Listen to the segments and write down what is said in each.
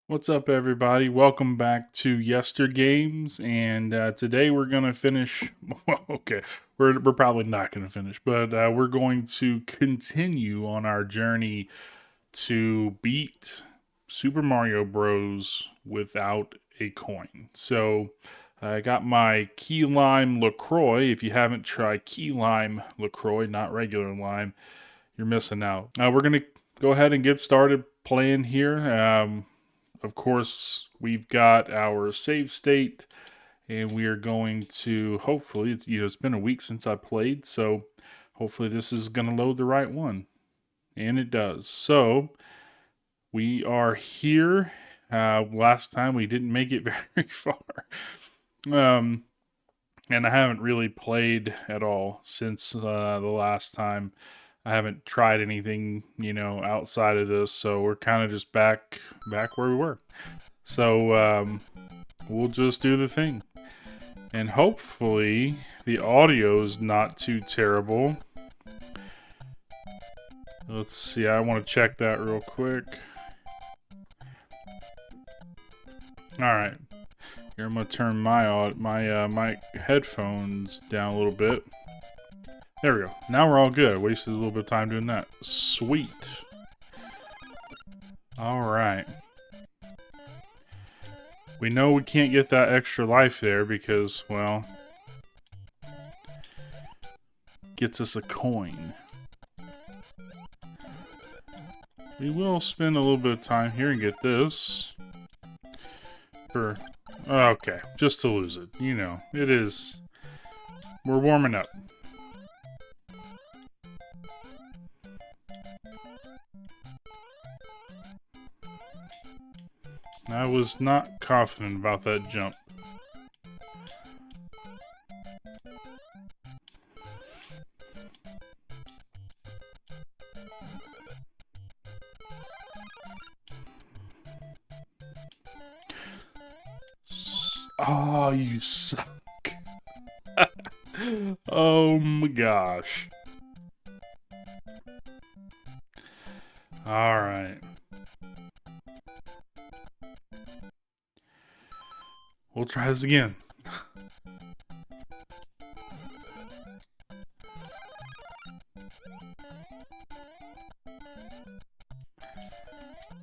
What's up, everybody? Welcome back to Yester Games, and today we're gonna finish. Well, okay, we're probably not gonna finish, but we're going to continue on our journey to beat Super Mario Bros. Without a coin. So I got my Key Lime LaCroix. If you haven't tried Key Lime LaCroix, not regular lime, you're missing out. We're gonna go ahead and get started playing here. Of course, we've got our save state, and we are going to hopefully it's been a week since I played, so hopefully this is going to load the right one, and it does. So we are here. Last time we didn't make it very far, and I haven't really played at all since the last time. I haven't tried anything, outside of this, so we're kind of just back where we were. So we'll just do the thing, and hopefully the audio is not too terrible. Let's see. I want to check that real quick. All right. Here, I'm gonna turn my headphones down a little bit. There we go. Now we're all good. I wasted a little bit of time doing that. Sweet. Alright. We know we can't get that extra life there because, well, gets us a coin. We will spend a little bit of time here and get this. Okay, just to lose it. It is. We're warming up. I was not confident about that jump. Oh, you suck. Oh my gosh. Alright. We'll try this again.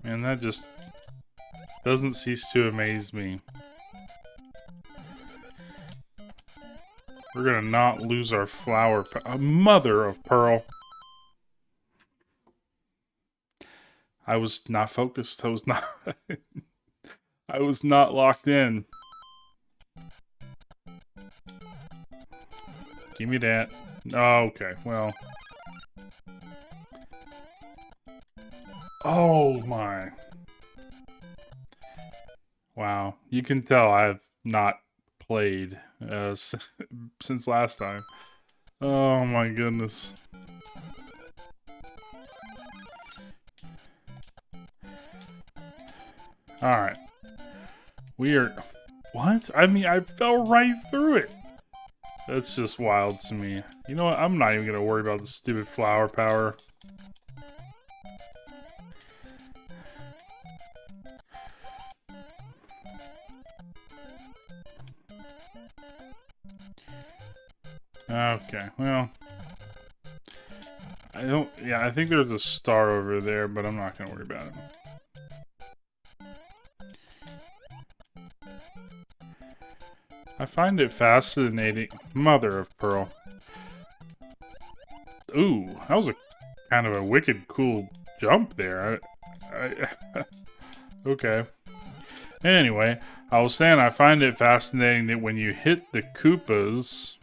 Man, that just doesn't cease to amaze me. We're gonna not lose our flower. Mother of pearl. I was not focused. I was not. I was not locked in. Give me that. Oh, okay, well. Oh my. Wow. You can tell I've not played since last time. Oh my goodness. Alright. We are... What? I mean, I fell right through it. That's just wild to me. You know what? I'm not even going to worry about the stupid flower power. Okay, well. I think there's a star over there, but I'm not going to worry about it. I find it fascinating. Mother of pearl. Ooh, that was a kind of a wicked cool jump there. Okay. Anyway, I was saying I find it fascinating that when you hit the Koopas,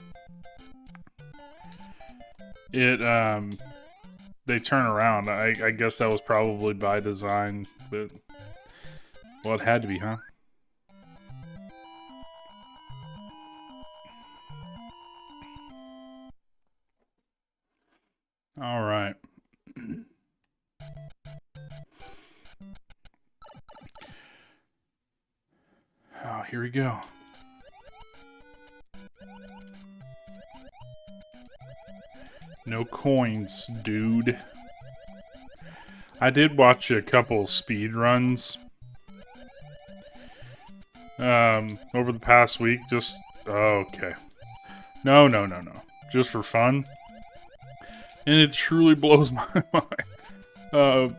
they turn around. I guess that was probably by design, but well, it had to be, huh? All right. Oh, here we go. No coins, dude. I did watch a couple speed runs over the past week. Just okay. No, no, no, no. Just for fun. And it truly blows my mind.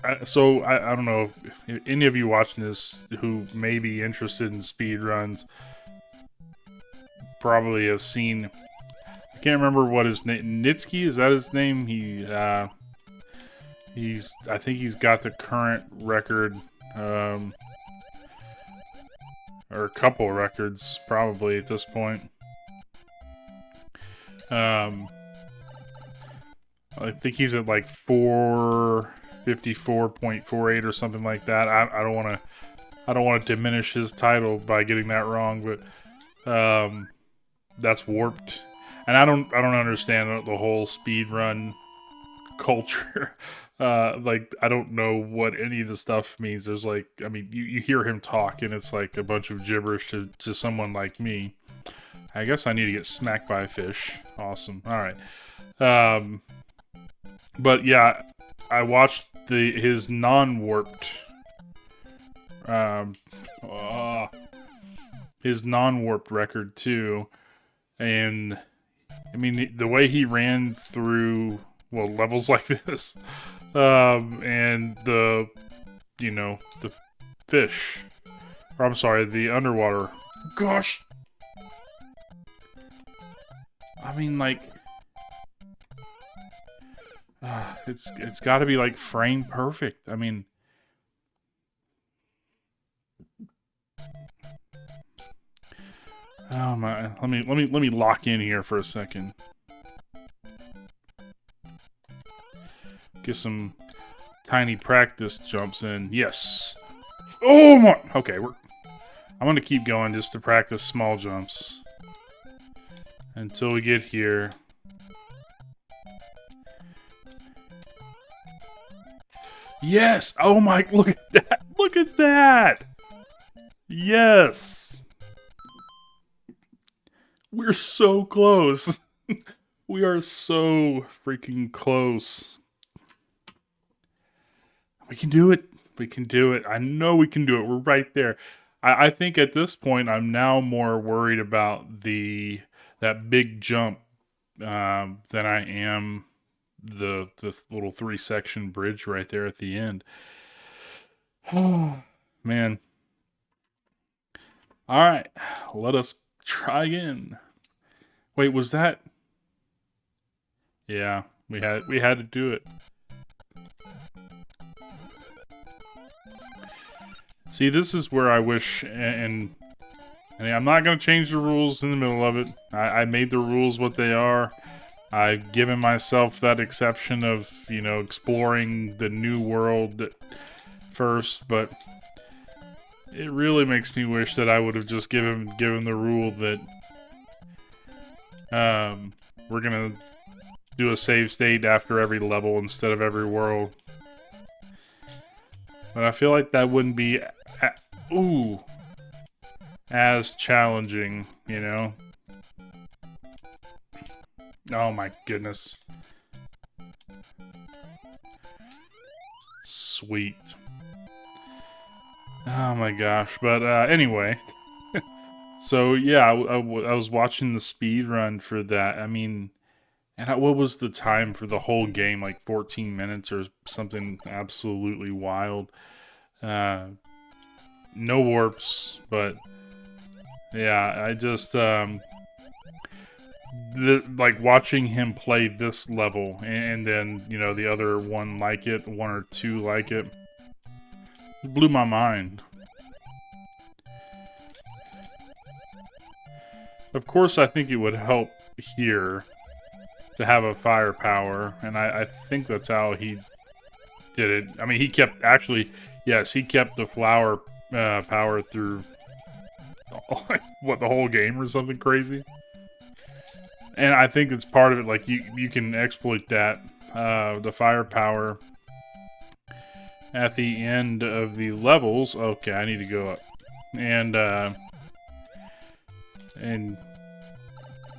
I don't know if any of you watching this who may be interested in speed runs probably has seen. I can't remember what his name. Nitsky, is that his name? I think he's got the current record, or a couple of records probably at this point. I think he's at like 454.48 or something like that. I don't want to diminish his title by getting that wrong, but that's warped. And I don't understand the whole speed run culture. Like, I don't know what any of the stuff means. There's like, I mean, you hear him talk and it's like a bunch of gibberish to someone like me. I guess I need to get smacked by a fish. Awesome. All right. But yeah, I watched his non-warped record too, and I mean the way he ran through levels like this, and the fish, or I'm sorry, the underwater. Gosh, I mean like. It's got to be like frame perfect. I mean, oh my! Let me lock in here for a second. Get some tiny practice jumps in. Yes. Oh my! Okay, I'm gonna keep going just to practice small jumps until we get here. Yes! Oh my, look at that! Look at that! Yes! We're so close. We are so freaking close. We can do it. We can do it. I know we can do it. We're right there. I think at this point, I'm now more worried about that big jump than I am the little 3-section bridge right there at the end. Oh man. All right, let us try again. Wait, was that? Yeah, we had to do it. See, this is where I wish, and I'm not going to change the rules in the middle of it. I made the rules what they are. I've given myself that exception of, exploring the new world first, but it really makes me wish that I would have just given the rule that we're going to do a save state after every level instead of every world. But I feel like that wouldn't be as challenging, Oh my goodness. Sweet. Oh my gosh. But anyway. So yeah, I was watching the speed run for that. I mean, and what was the time for the whole game? Like 14 minutes or something absolutely wild. No warps, but yeah, I just like watching him play this level and then the other one or two like it blew my mind. Of course, I think it would help here to have a firepower, and I think that's how he did it. I mean, he kept the flower power through the whole game or something crazy. And I think it's part of it, like, you can exploit that, the firepower at the end of the levels. Okay, I need to go up. And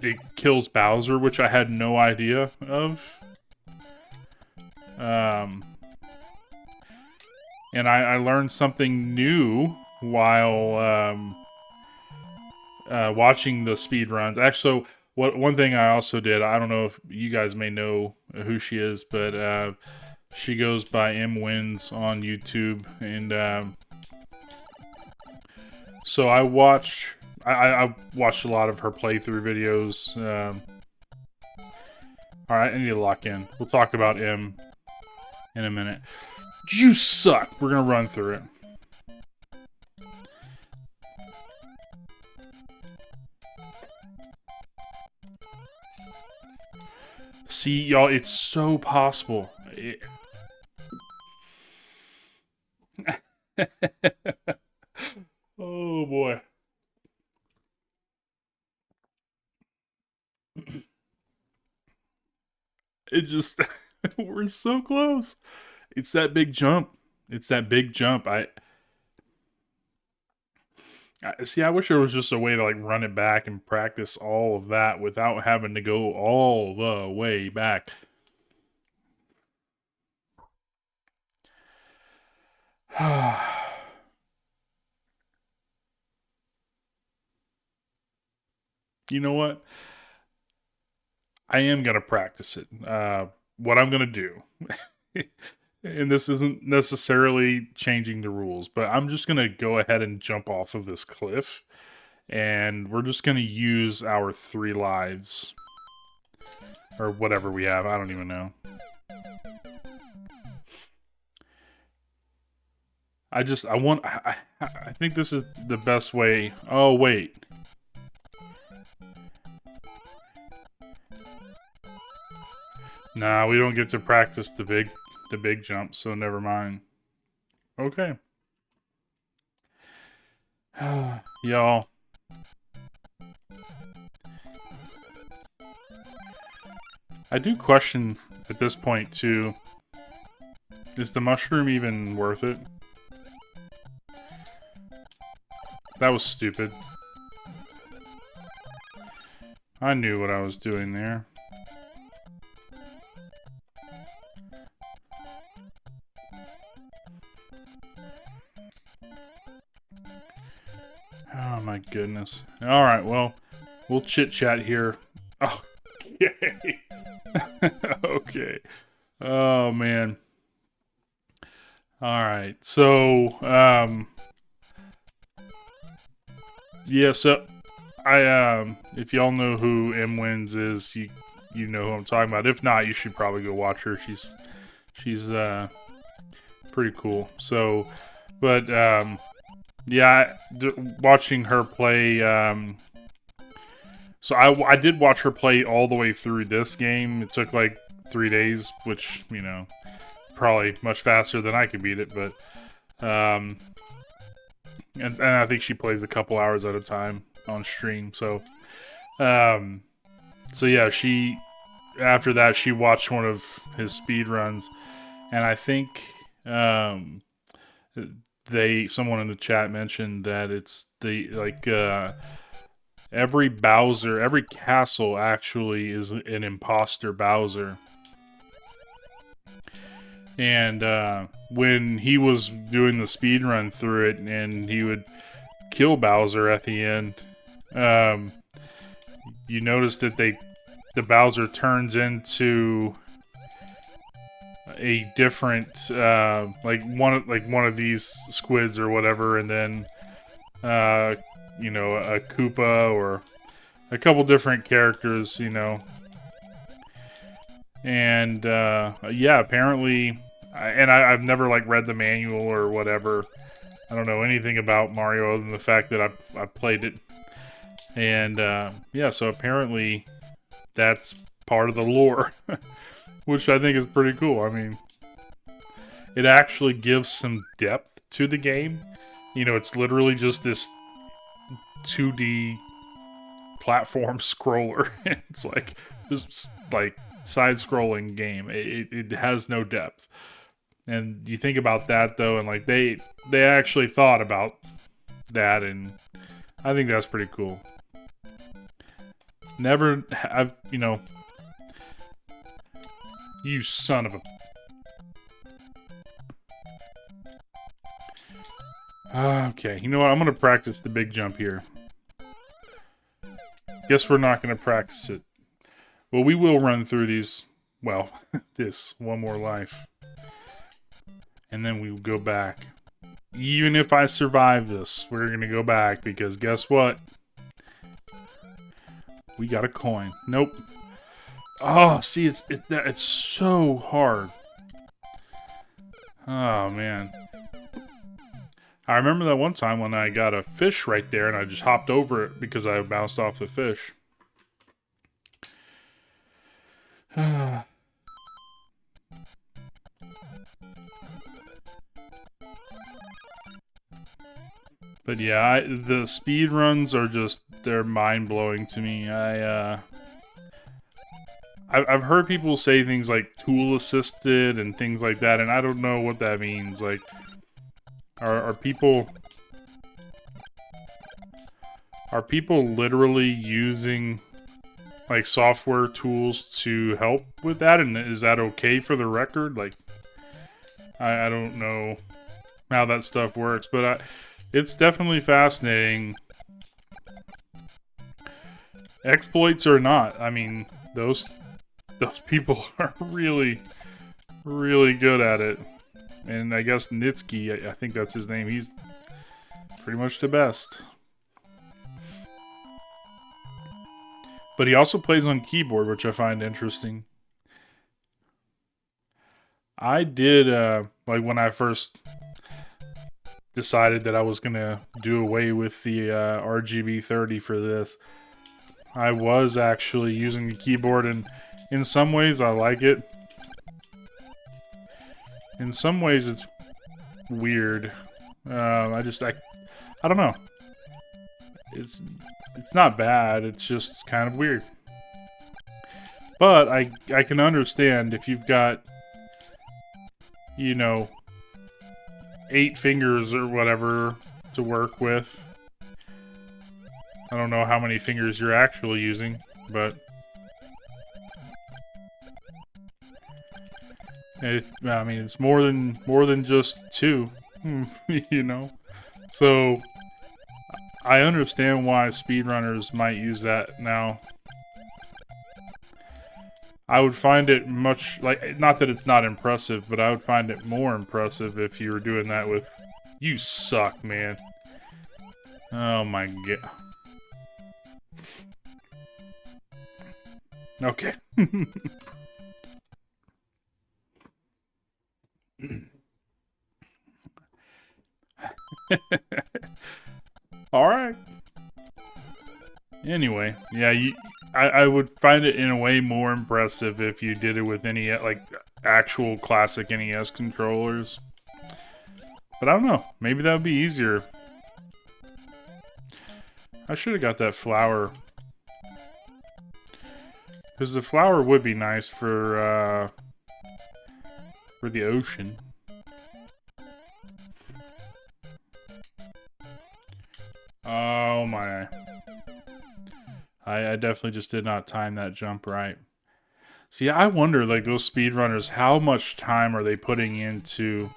it kills Bowser, which I had no idea of. And I learned something new while watching the speed runs. Actually, one thing I also did, I don't know if you guys may know who she is, but she goes by MWins on YouTube, and so I watched a lot of her playthrough videos. All right, I need to lock in. We'll talk about M in a minute. You suck. We're gonna run through it. See, y'all, it's so possible. Oh boy. It just we're so close. It's that big jump. It's that big jump. I see. I wish there was just a way to like run it back and practice all of that without having to go all the way back. You know what? I am gonna practice it. What I'm gonna do, and this isn't necessarily changing the rules, but I'm just gonna go ahead and jump off of this cliff, and we're just gonna use our 3 lives. Or whatever we have, I don't even know. I think this is the best way. Oh, wait. Nah, we don't get to practice the big jump, so never mind. Okay. Y'all. I do question at this point too, is the mushroom even worth it? That was stupid. I knew what I was doing there. Oh my goodness. Alright, well, we'll chit-chat here. Oh, yay. Okay. Oh, man. Alright, so, yeah, so, if y'all know who MWins is, you know who I'm talking about. If not, you should probably go watch her. She's pretty cool. So, but, yeah, watching her play, so I did watch her play all the way through this game. It took like 3 days, which, you know, probably much faster than I could beat it, but, and I think she plays a couple hours at a time on stream, so, so yeah, after that, she watched one of his speed runs, and I think, someone in the chat mentioned that it's every Bowser, every castle actually is an imposter Bowser. And when he was doing the speed run through it and he would kill Bowser at the end, you notice that the Bowser turns into a different like one of these squids or whatever, and then you know, a Koopa or a couple different characters, you know. And yeah, apparently, I've never like read the manual or whatever. I don't know anything about Mario other than the fact that I played it. And yeah, so apparently that's part of the lore, which I think is pretty cool. I mean, it actually gives some depth to the game. You know, it's literally just this 2D platform scroller. It's like this like side-scrolling game. It has no depth. And you think about that though, and like they actually thought about that, and I think that's pretty cool. I've, you know, you son of a... Okay, you know what? I'm gonna practice the big jump here. Guess we're not going to practice it. Well, we will run through these, well, this one more life. And then we will go back. Even if I survive this, we're going to go back because guess what? We got a coin. Nope. Oh, see, it's so hard. Oh, man. I remember that one time when I got a fish right there and I just hopped over it because I bounced off the fish. But yeah, the speed runs are just, they're mind-blowing to me. I've heard people say things like tool assisted and things like that, and I don't know what that means. Like, are people literally using like software tools to help with that, and is that okay for the record? Like, I don't know how that stuff works, but it's definitely fascinating. Exploits or not, I mean, those people are really, really good at it. And I guess Nitsky, I think that's his name, he's pretty much the best. But he also plays on keyboard, which I find interesting. I did, like when I first decided that I was going to do away with the RGB 30 for this, I was actually using the keyboard, and in some ways I like it. In some ways it's weird. I don't know. It's not bad, it's just kind of weird. But I can understand if you've got, you know, 8 fingers or whatever to work with. I don't know how many fingers you're actually using, but I mean, it's more than just 2, you know. So I understand why speedrunners might use that now. I would find it much, like, not that it's not impressive, but I would find it more impressive if you were doing that with... You suck, man. Oh my god. Okay. Alright. Anyway, yeah, I would find it in a way more impressive if you did it with any, like, actual classic NES controllers. But I don't know, maybe that would be easier. I should have got that flower. Because the flower would be nice for the ocean. Oh my. I definitely just did not time that jump right. See, I wonder, like, those speedrunners, how much time are they putting into...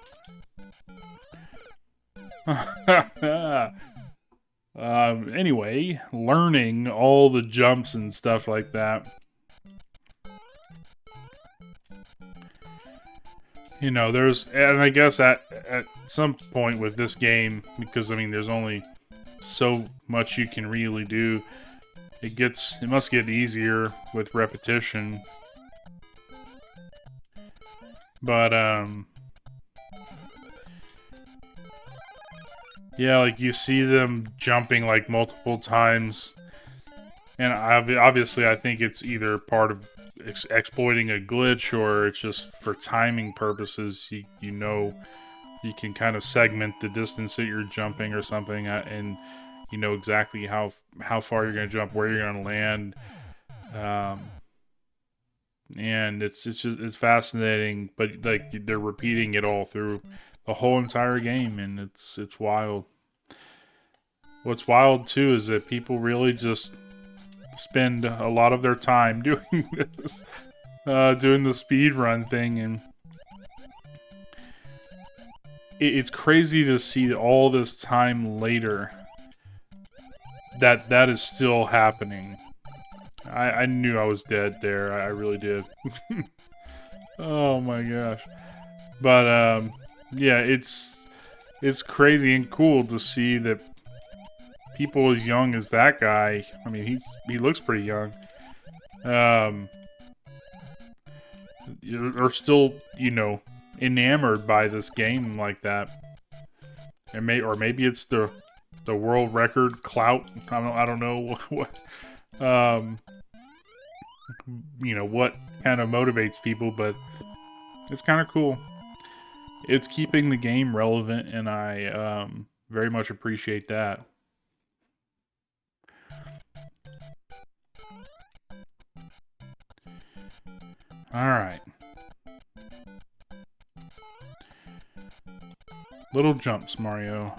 anyway, learning all the jumps and stuff like that. You know, and I guess at some point with this game, because, I mean, there's only so much you can really do, it must get easier with repetition. But, yeah, like, you see them jumping, like, multiple times, and obviously I think it's either part of exploiting a glitch, or it's just for timing purposes. You know, you can kind of segment the distance that you're jumping or something, and you know exactly how far you're going to jump, where you're going to land, and it's fascinating. But like, they're repeating it all through the whole entire game, and it's wild. What's wild too is that people really just spend a lot of their time doing this, doing the speed run thing, and it's crazy to see all this time later that is still happening. I knew I was dead there. I really did. Oh my gosh. But yeah, it's crazy and cool to see that people as young as that guy. I mean, he looks pretty young. Are still, you know, enamored by this game like that. And maybe it's the world record clout. I don't know what you know, what kind of motivates people, but it's kind of cool. It's keeping the game relevant, and I very much appreciate that. All right. Little jumps, Mario.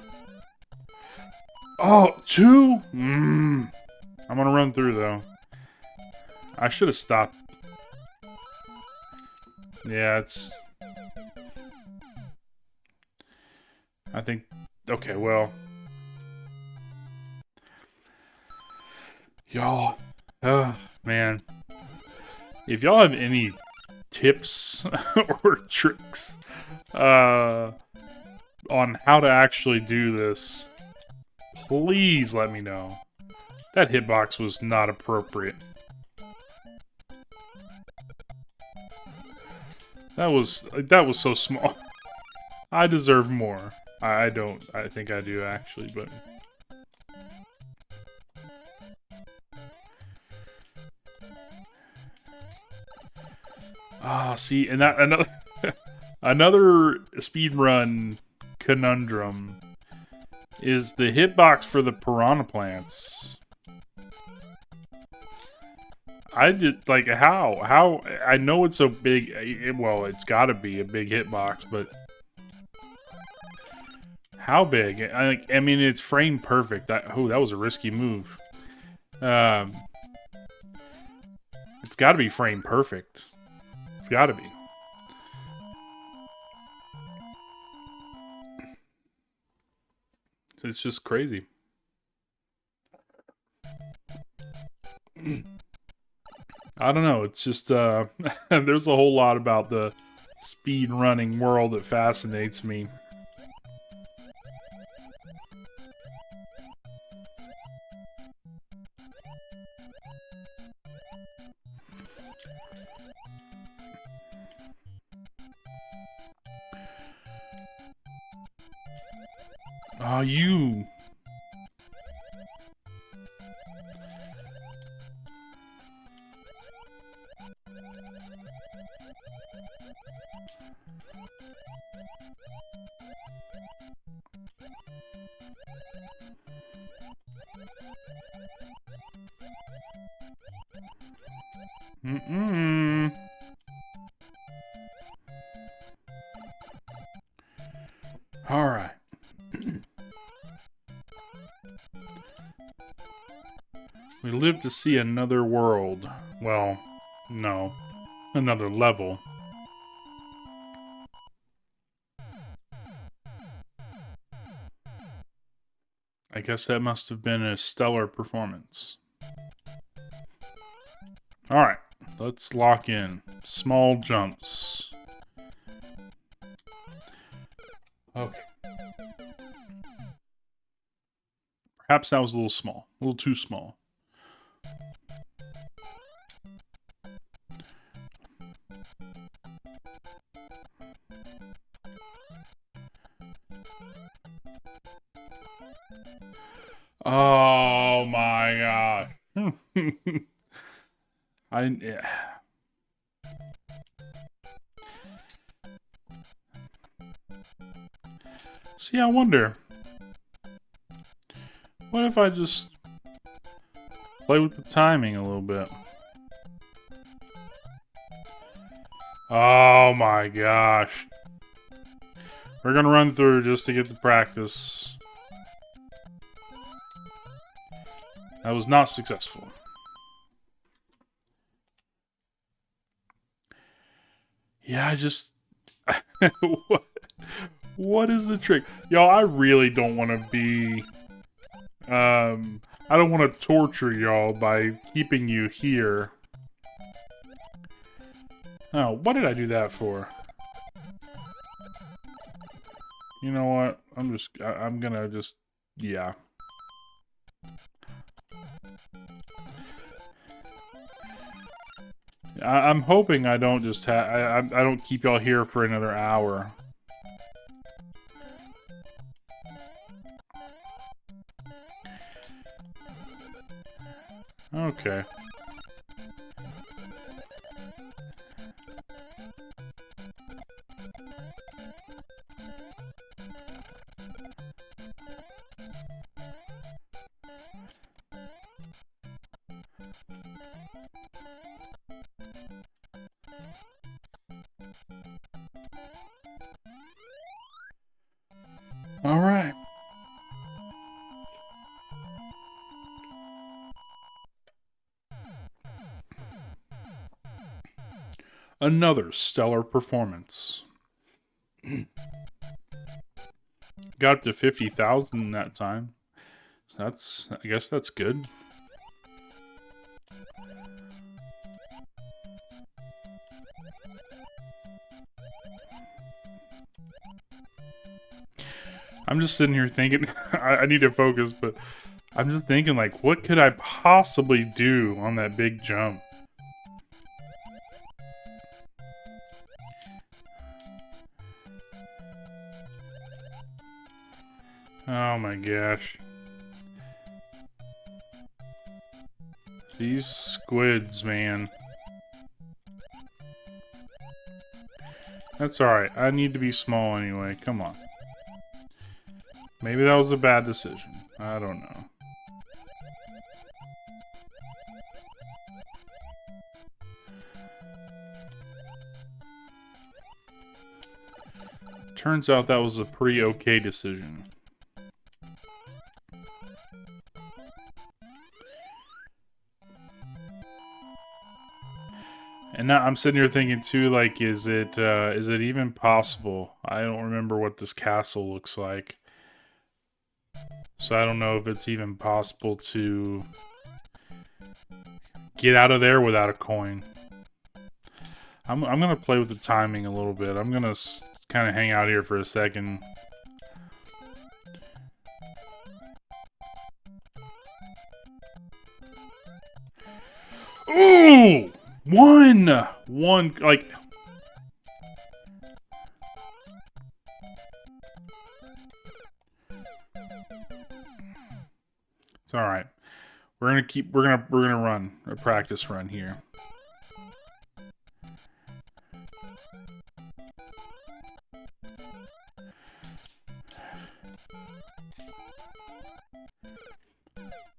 Oh, 2? I'm gonna run through, though. I should have stopped. Yeah, it's... I think... Okay, well... Y'all... man. If y'all have any tips or tricks on how to actually do this, please let me know. That hitbox was not appropriate. That was so small. I deserve more. I don't. I think I do actually, but see, and that another another speedrun conundrum is the hitbox for the piranha plants. I did, like, how I know it's a big, well, it's got to be a big hitbox, but how big? I mean, it's frame perfect. Oh, that was a risky move. It's got to be frame perfect. It's got to be. It's just crazy. I don't know. It's just, there's a whole lot about the speed running world that fascinates me. Oh, you... All right. We live to see another world. Well, no. Another level. I guess that must have been a stellar performance. Alright, let's lock in. Small jumps. Okay. Perhaps that was a little small. A little too small. Oh my god. Yeah. See, I wonder. What if I just play with the timing a little bit? Oh my gosh. We're gonna run through just to get the practice. That was not successful. Yeah, I just... what is the trick? Y'all, I really don't want to be... I don't want to torture y'all by keeping you here. Oh, what did I do that for? You know what? I'm gonna just, yeah. I'm hoping I don't just I don't keep y'all here for another hour. Okay. All right. Another stellar performance. Got up to 50,000 that time. I guess that's good. I'm just sitting here thinking, I need to focus, but I'm just thinking, like, what could I possibly do on that big jump? Oh my gosh. These squids, man. That's alright. I need to be small anyway. Come on. Maybe that was a bad decision. I don't know. Turns out that was a pretty okay decision. And now I'm sitting here thinking too, like, is it even possible? I don't remember what this castle looks like. So I don't know if it's even possible to get out of there without a coin. I'm gonna play with the timing a little bit. I'm gonna kind of hang out here for a second. Ooh! One, like... It's alright. We're gonna run a practice run here.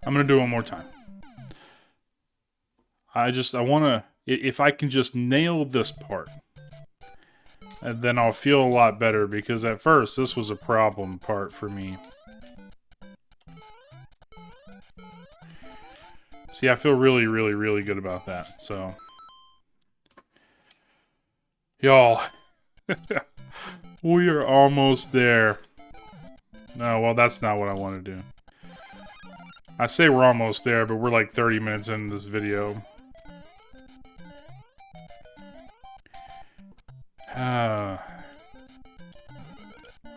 I'm gonna do it one more time. I wanna, if I can just nail this part, and then I'll feel a lot better, because at first this was a problem part for me. See, I feel really, really, really good about that, so. Y'all, we are almost there. No, well, that's not what I want to do. I say we're almost there, but we're like 30 minutes into this video.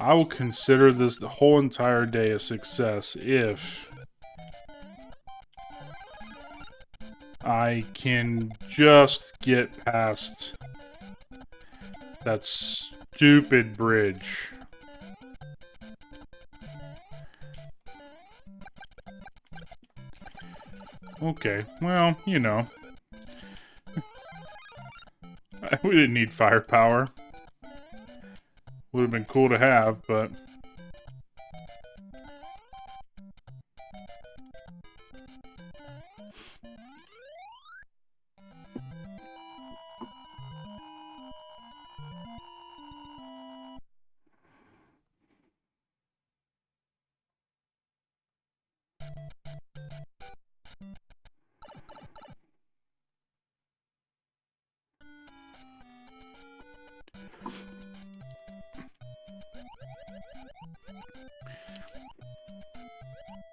I will consider this the whole entire day a success if I can just get past that stupid bridge. Okay, well, you know. We didn't need firepower. Would have been cool to have, but...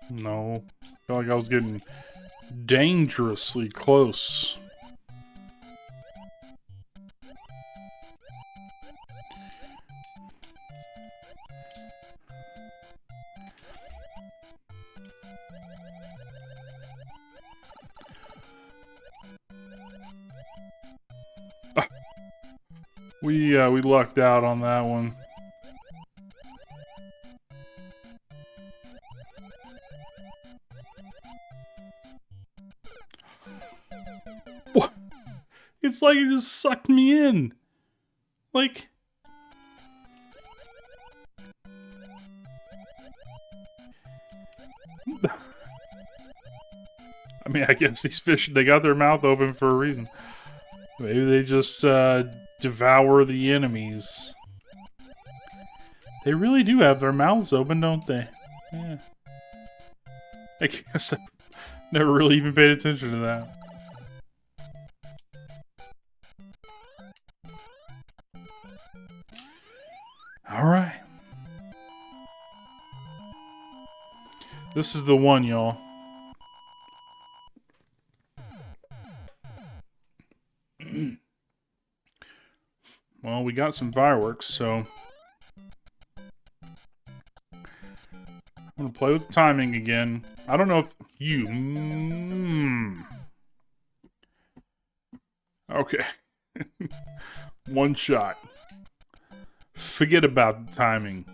No. Felt like I was getting dangerously close. We lucked out on that one. What? It's like it just sucked me in. Like, I mean, I guess these fish, they got their mouth open for a reason. Maybe they just devour the enemies. They really do have their mouths open, don't they? Yeah. I guess I never really even paid attention to that. Alright. This is the one, y'all. Well, we got some fireworks, so I'm gonna play with the timing again. I don't know if you... Okay. One shot. Forget about the timing.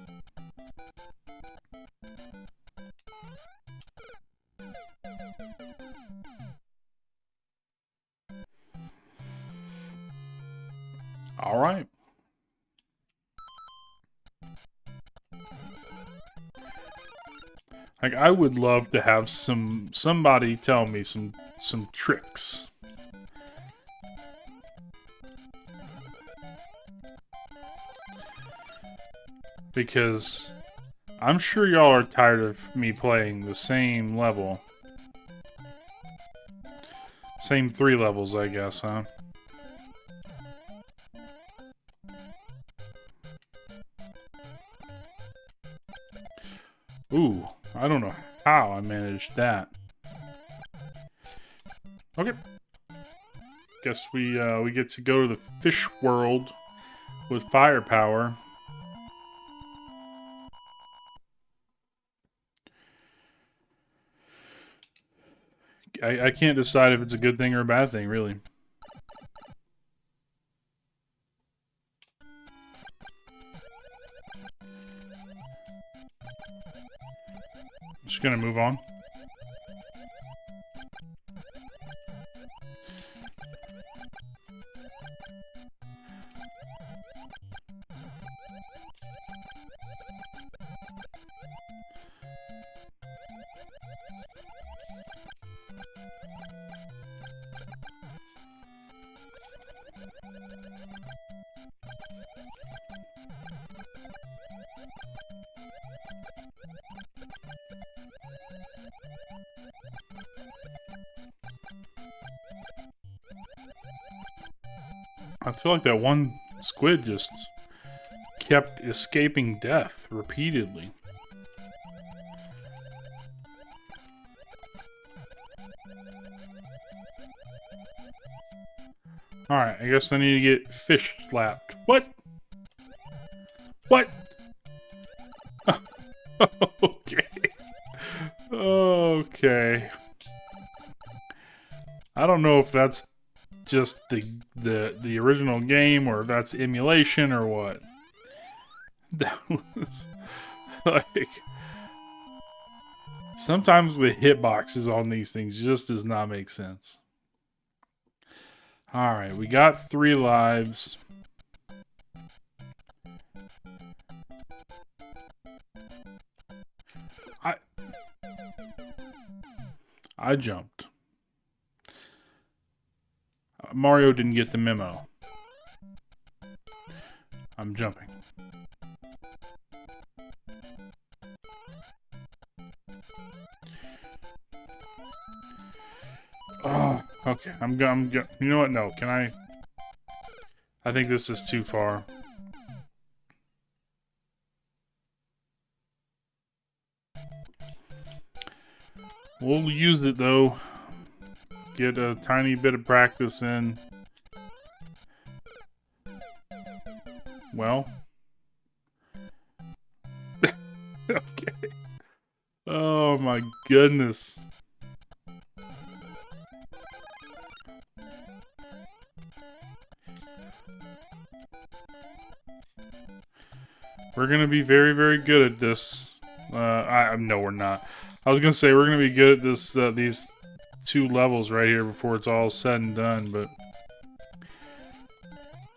All right. Like, I would love to have somebody tell me some tricks. Because I'm sure y'all are tired of me playing the same level. Same 3 levels, I guess, huh? Ooh, I don't know how I managed that. Okay. Guess we get to go to the fish world with firepower. I can't decide if it's a good thing or a bad thing, really. Just gonna move on. I feel like that one squid just kept escaping death repeatedly. Alright, I guess I need to get fish slapped. What? What? Okay. Okay. I don't know if that's just the original game or if that's emulation or what. That was like, sometimes the hitboxes on these things just does not make sense. Alright, we got 3 lives. I jumped. Mario didn't get the memo. I'm jumping. Oh, okay. I'm you know what? No, can I think this is too far. We'll use it though. Get a tiny bit of practice in. Well. Okay. Oh my goodness. We're gonna be very, very good at this. No, we're not. I was gonna say we're gonna be good at this. These 2 levels right here before it's all said and done, but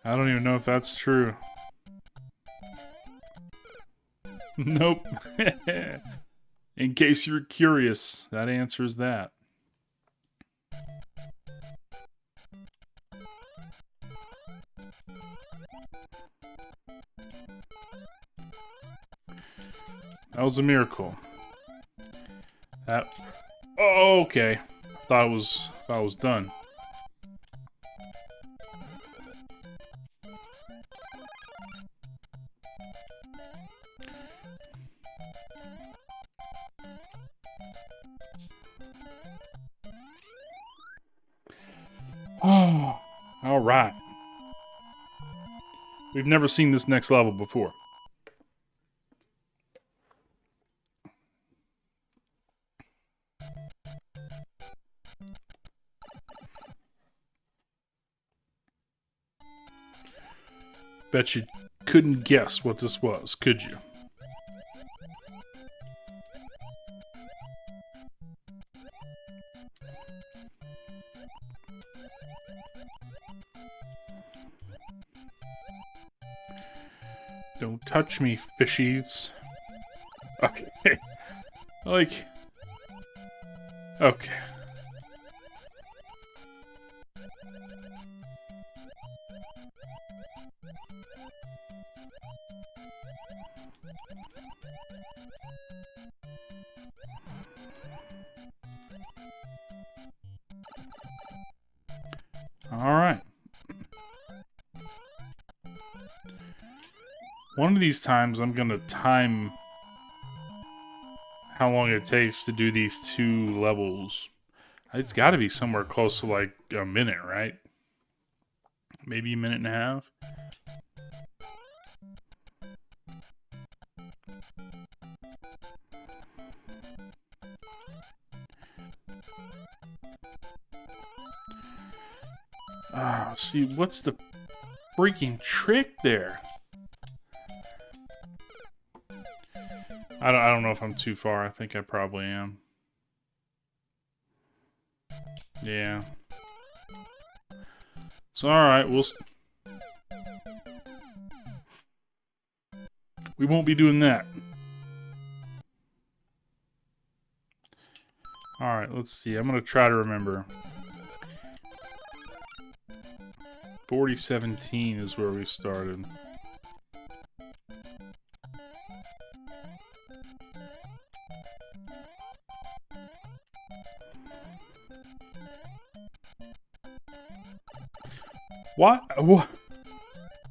I don't even know if that's true. Nope. In case you're curious, that answers that. That was a miracle. That. Oh, okay. Thought it was done. Oh, all right. We've never seen this next level before. Bet you couldn't guess what this was, could you? Don't touch me, fishies. Okay. Like... Okay. Alright. One of these times I'm gonna time how long it takes to do these 2 levels. It's gotta be somewhere close to like a minute, right? Maybe a minute and a half. See, what's the freaking trick there? I don't know if I'm too far. I think I probably am. Yeah. It's alright. We won't be doing that. Alright, let's see. I'm going to try to remember. 4017 is where we started.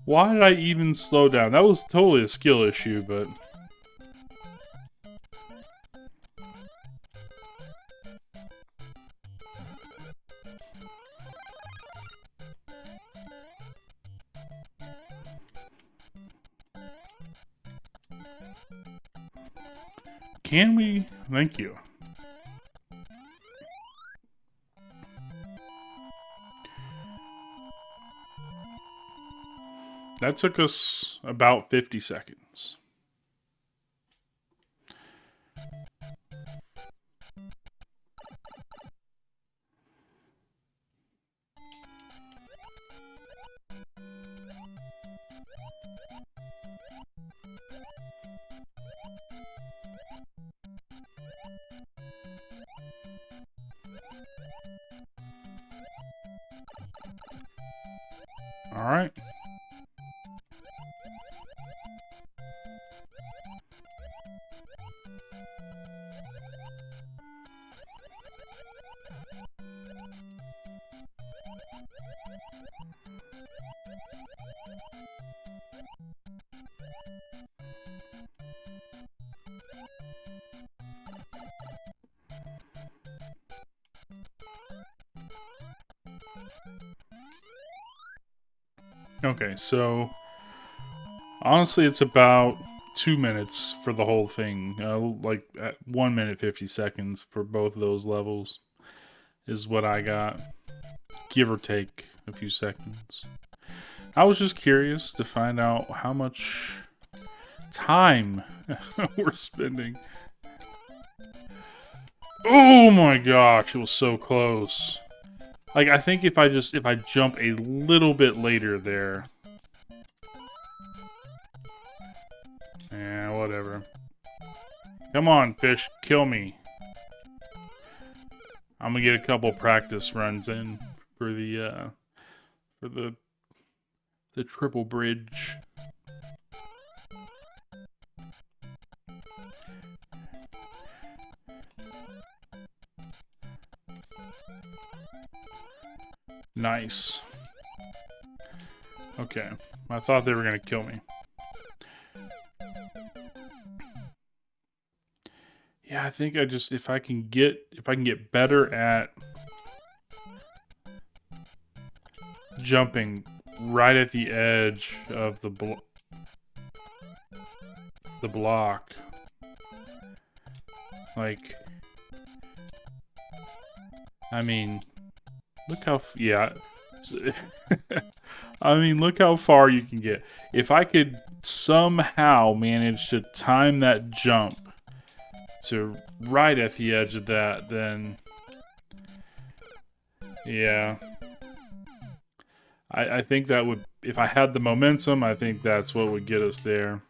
Why did I even slow down? That was totally a skill issue, but... Can we? Thank you. That took us about 50 seconds. All right. Okay, so honestly, it's about 2 minutes for the whole thing. Like at 1 minute 50 seconds for both of those levels is what I got, give or take a few seconds. I was just curious to find out how much time we're spending. Oh my gosh, it was so close. Like, I think if I jump a little bit later there. Yeah, whatever. Come on, fish, kill me. I'm gonna get a couple practice runs in for the triple bridge. Nice. Okay. I thought they were gonna kill me. Yeah, I think if I can get better at jumping right at the edge of the block. Like, I mean, look how I mean, look how far you can get. If I could somehow manage to time that jump to right at the edge of that, then yeah. I think that would, if I had the momentum, I think that's what would get us there.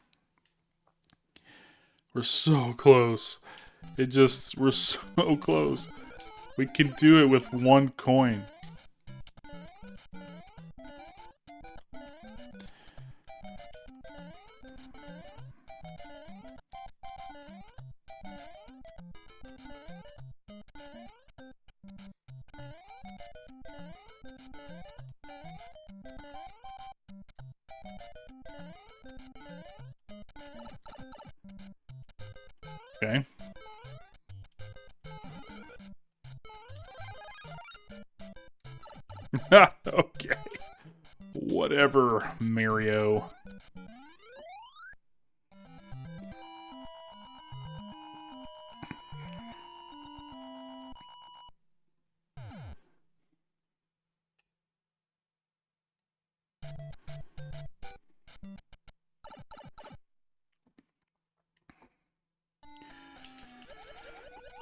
We're so close. We're so close. We can do it with one coin. Okay. Okay. Whatever, Mario.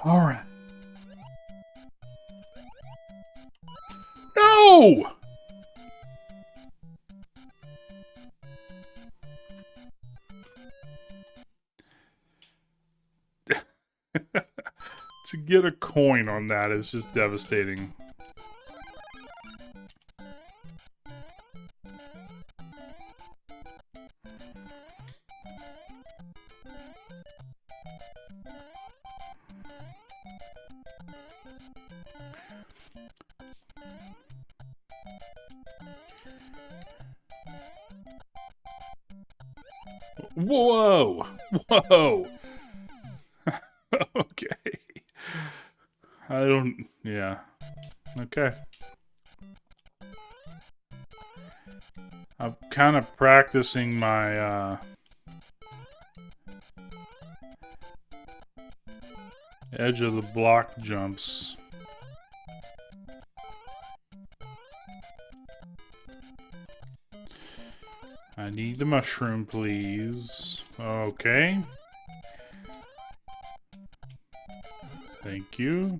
All right. No! To get a coin on that is just devastating. Whoa! Whoa! Okay. I don't... Yeah. Okay. I'm kind of practicing my, edge of the block jumps. I need the mushroom, please. Okay. Thank you.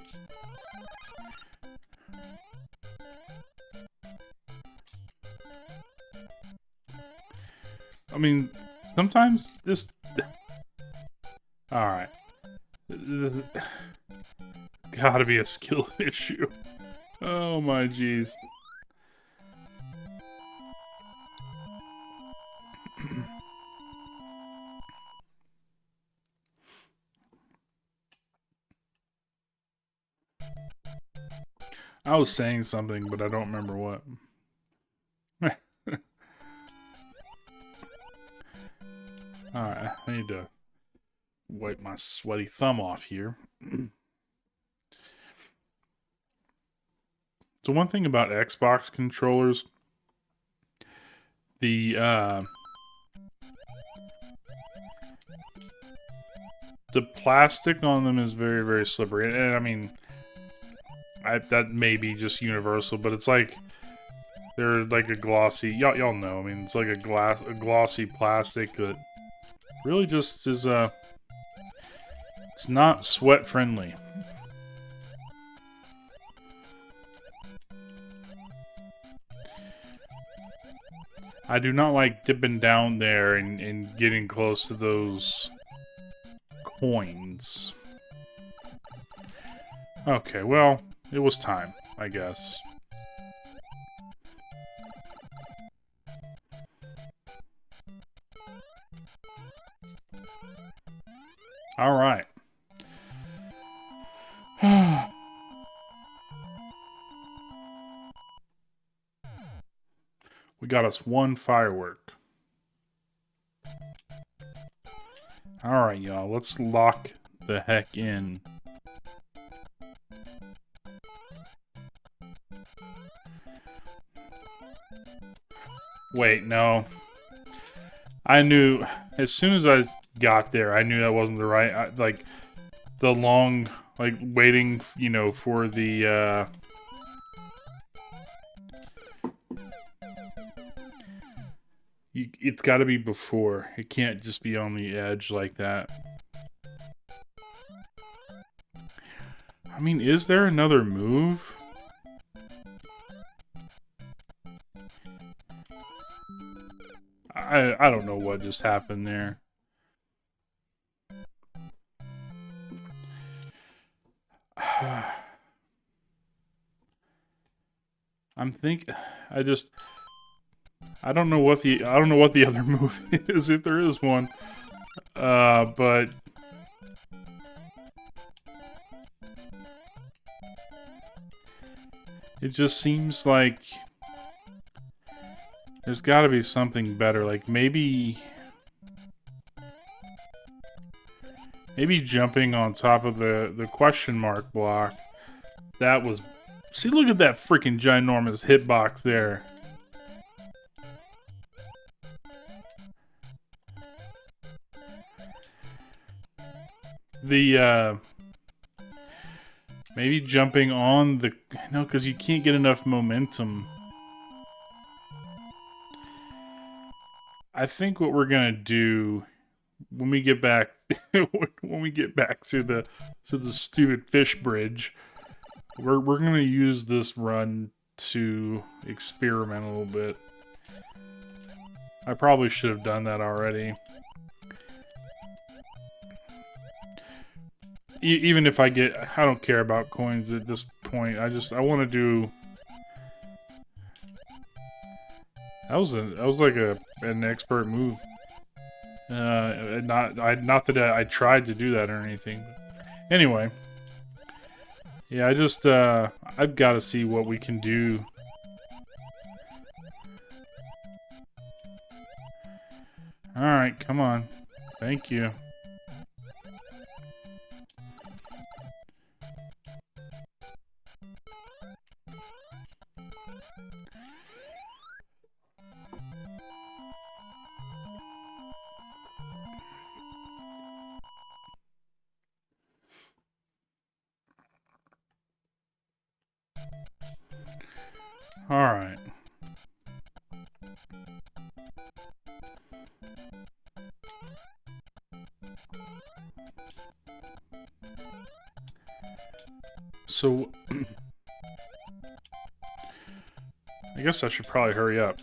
I mean, sometimes this... Alright. Gotta be a skill issue. Oh my jeez. I was saying something, but I don't remember what. Alright, I need to wipe my sweaty thumb off here. So one thing about Xbox controllers, the plastic on them is very, very slippery. And I mean, that may be just universal, but it's like they're like a glossy. Y'all know. I mean, it's like a glossy plastic that really just is it's not sweat friendly. I do not like dipping down there and getting close to those coins. Okay, well, it was time, I guess. All right. We got us one firework. Alright, y'all. Let's lock the heck in. Wait, no. I knew... As soon as I got there, I knew that wasn't the right... like, the long... Like, waiting, you know, for the, it's got to be before. It can't just be on the edge like that. I mean, is there another move? I don't know what just happened there. I don't know what the other move is, if there is one. But it just seems like there's got to be something better. Like maybe jumping on top of the question mark block. That was... See, look at that freaking ginormous hitbox there. The, maybe jumping on the... No, because you can't get enough momentum. I think what we're gonna do when we get back when we get back to the stupid fish bridge, we're gonna use this run to experiment a little bit. I probably should have done that already. Even if I don't care about coins at this point. I want to do. That was like an expert move. Not that I tried to do that or anything. Anyway, yeah, I've got to see what we can do. All right, come on, thank you. All right. So, I guess I should probably hurry up.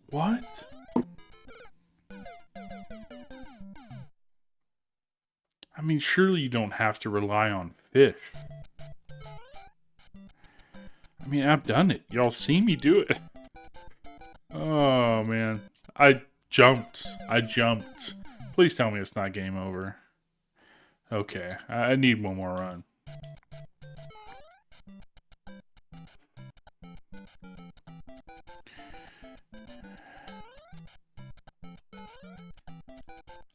What? I mean, surely you don't have to rely on fish. I mean, I've done it. Y'all see me do it. Oh, man. I jumped. Please tell me it's not game over. Okay, I need one more run.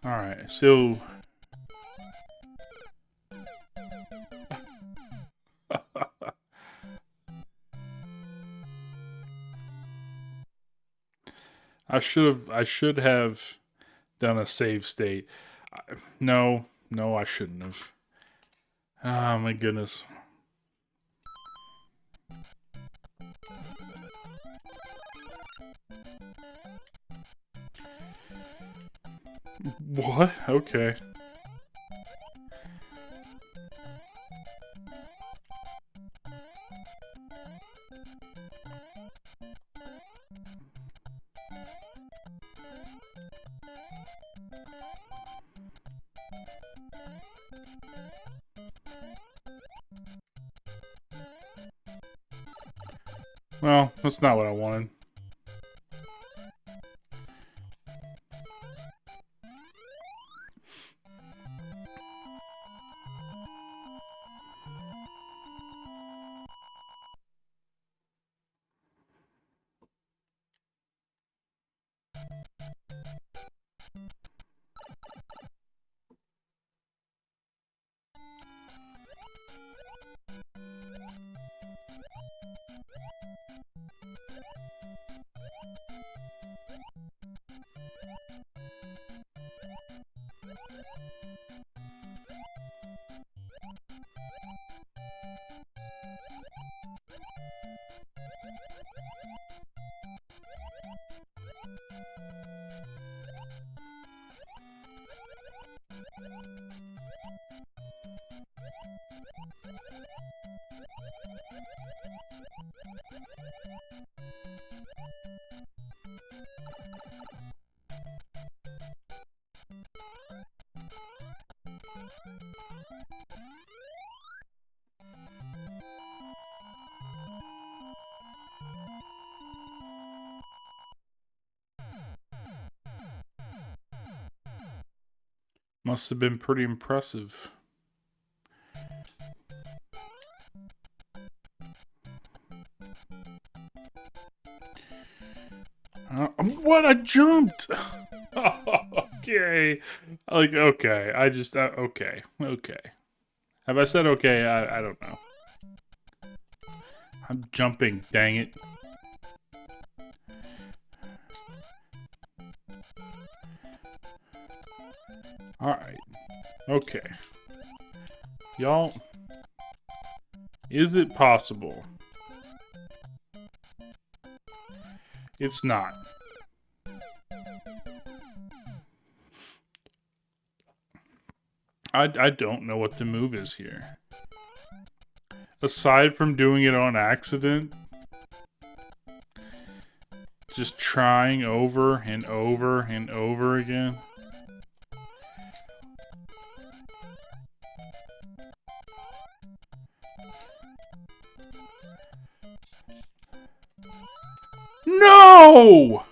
Alright, so... I should have done a save state. No, no, I shouldn't have. Oh my goodness. What? Okay. Well, that's not what I wanted. Must have been pretty impressive. What? I jumped! Okay. Like, okay. I just, okay. Okay. Have I said okay? I don't know. I'm jumping, dang it. Alright. Okay. Y'all, is it possible? It's not. I don't know what the move is here. Aside from doing it on accident, just trying over and over and over again. No!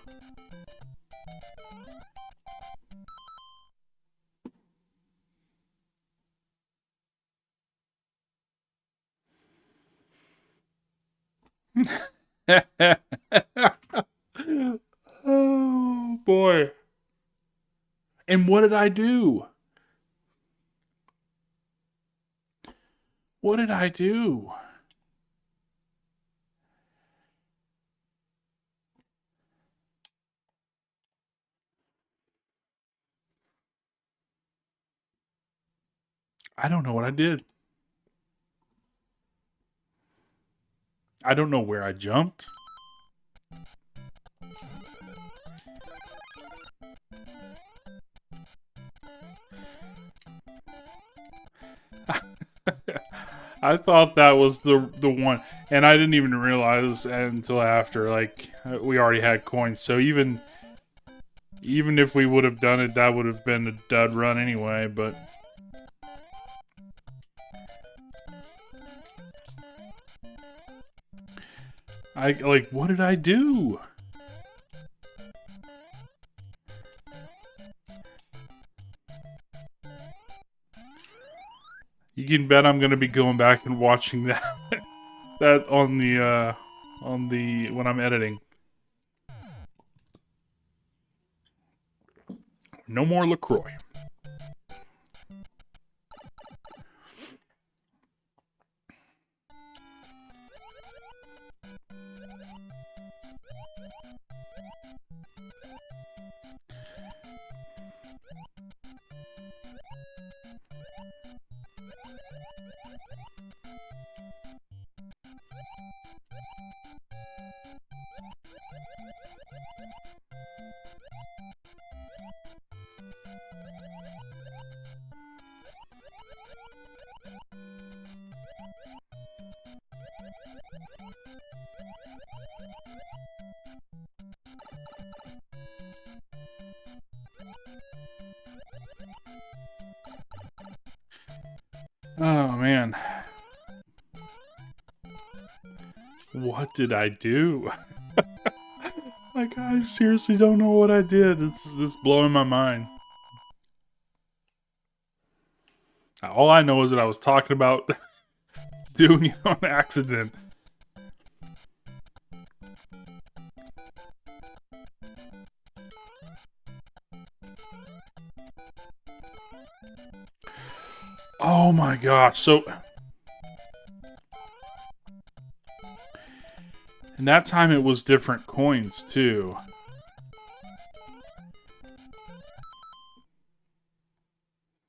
Oh boy. And what did I do? What did I do? I don't know what I did. I don't know where I jumped. I thought that was the one, and I didn't even realize until after. Like, we already had coins, so even if we would have done it, that would have been a dud run anyway. But I like, what did I do? You can bet I'm gonna be going back and watching that that on the when I'm editing. No more LaCroix. Oh, man. What did I do? Like, I seriously don't know what I did. This is blowing my mind. All I know is that I was talking about doing it on accident. Oh my gosh. So, and that time it was different coins too.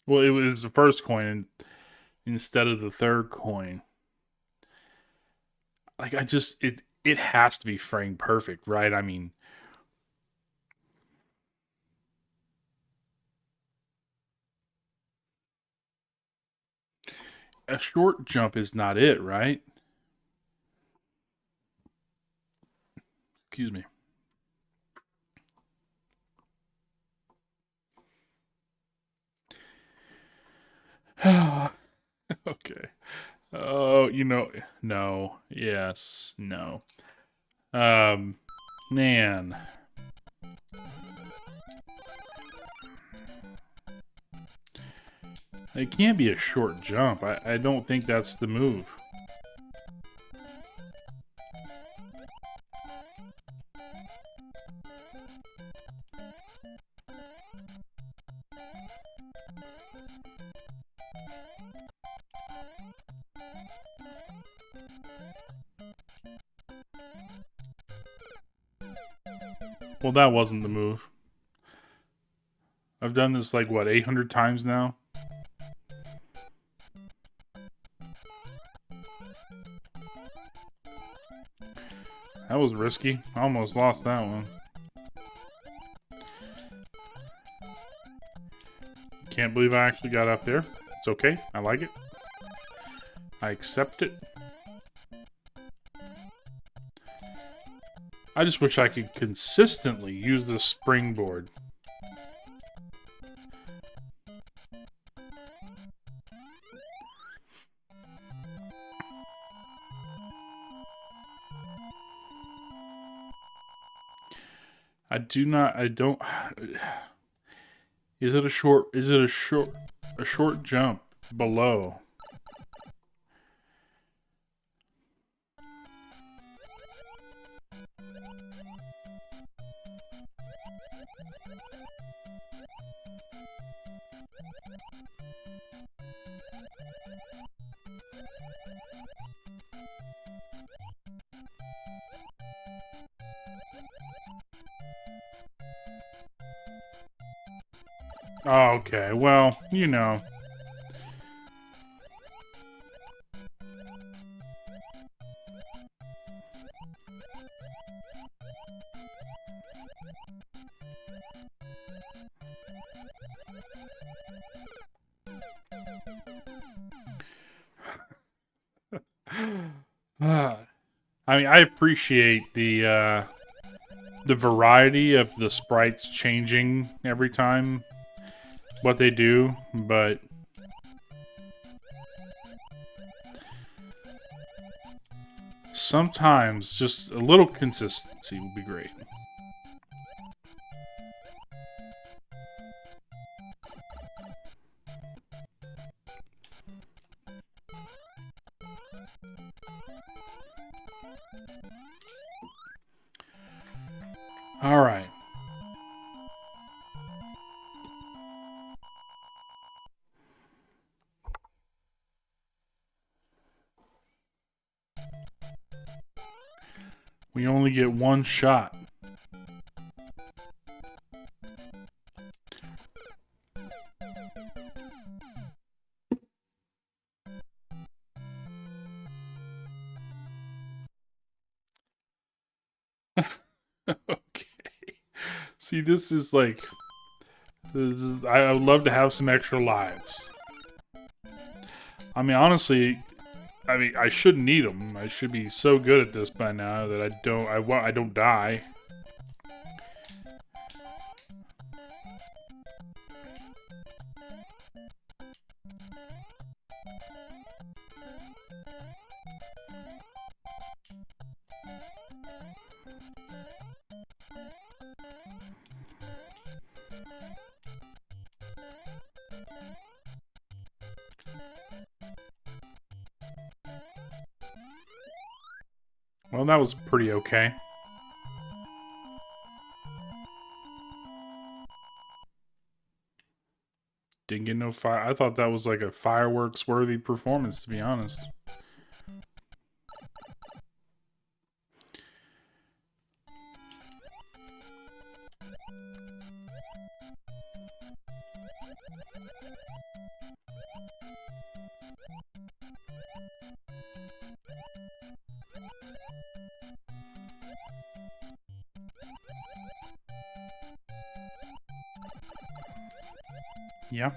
Well, it was the first coin instead of the third coin. Like, it has to be frame perfect, right? I mean, a short jump is not it, right? Excuse me. Okay. Oh, no. Yes, no. Man. It can't be a short jump. I don't think that's the move. Well, that wasn't the move. I've done this like, what, 800 times now? That was risky. I almost lost that one. Can't believe I actually got up there. It's okay. I like it. I accept it. I just wish I could consistently use the springboard. I don't. Is it a short jump below? Oh, okay. Well, I mean, I appreciate the variety of the sprites changing every time what they do, but sometimes just a little consistency would be great. All right. We only get one shot. Okay. See, this is like... I would love to have some extra lives. I mean, honestly, I shouldn't need them. I should be so good at this by now that I don't die. Well, that was pretty okay. Didn't get no fire. I thought that was like a fireworks-worthy performance, to be honest. Yeah.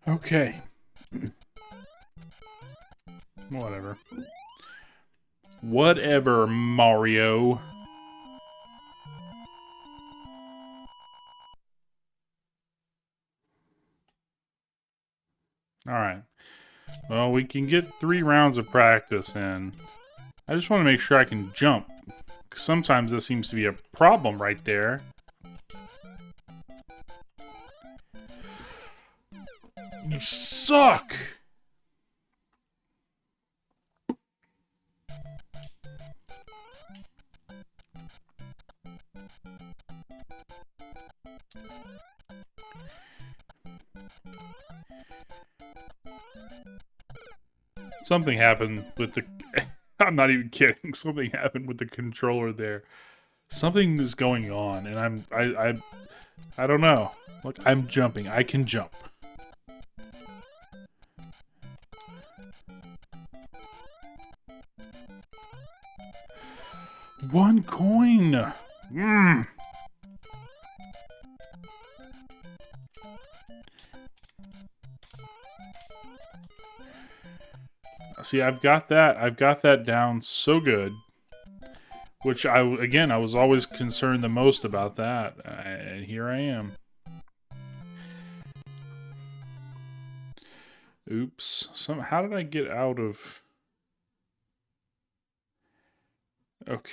Okay. Whatever. Whatever, Mario. Alright. Well, we can get 3 rounds of practice in. I just want to make sure I can jump. 'Cause sometimes that seems to be a problem right there. You suck! Something happened with the... I'm not even kidding. Something happened with the controller there. Something is going on, and I don't know. Look, I'm jumping. I can jump. One coin! Mm. See, I've got that down so good. Which, I was always concerned the most about that. And here I am. Oops. How did I get out of... Okay.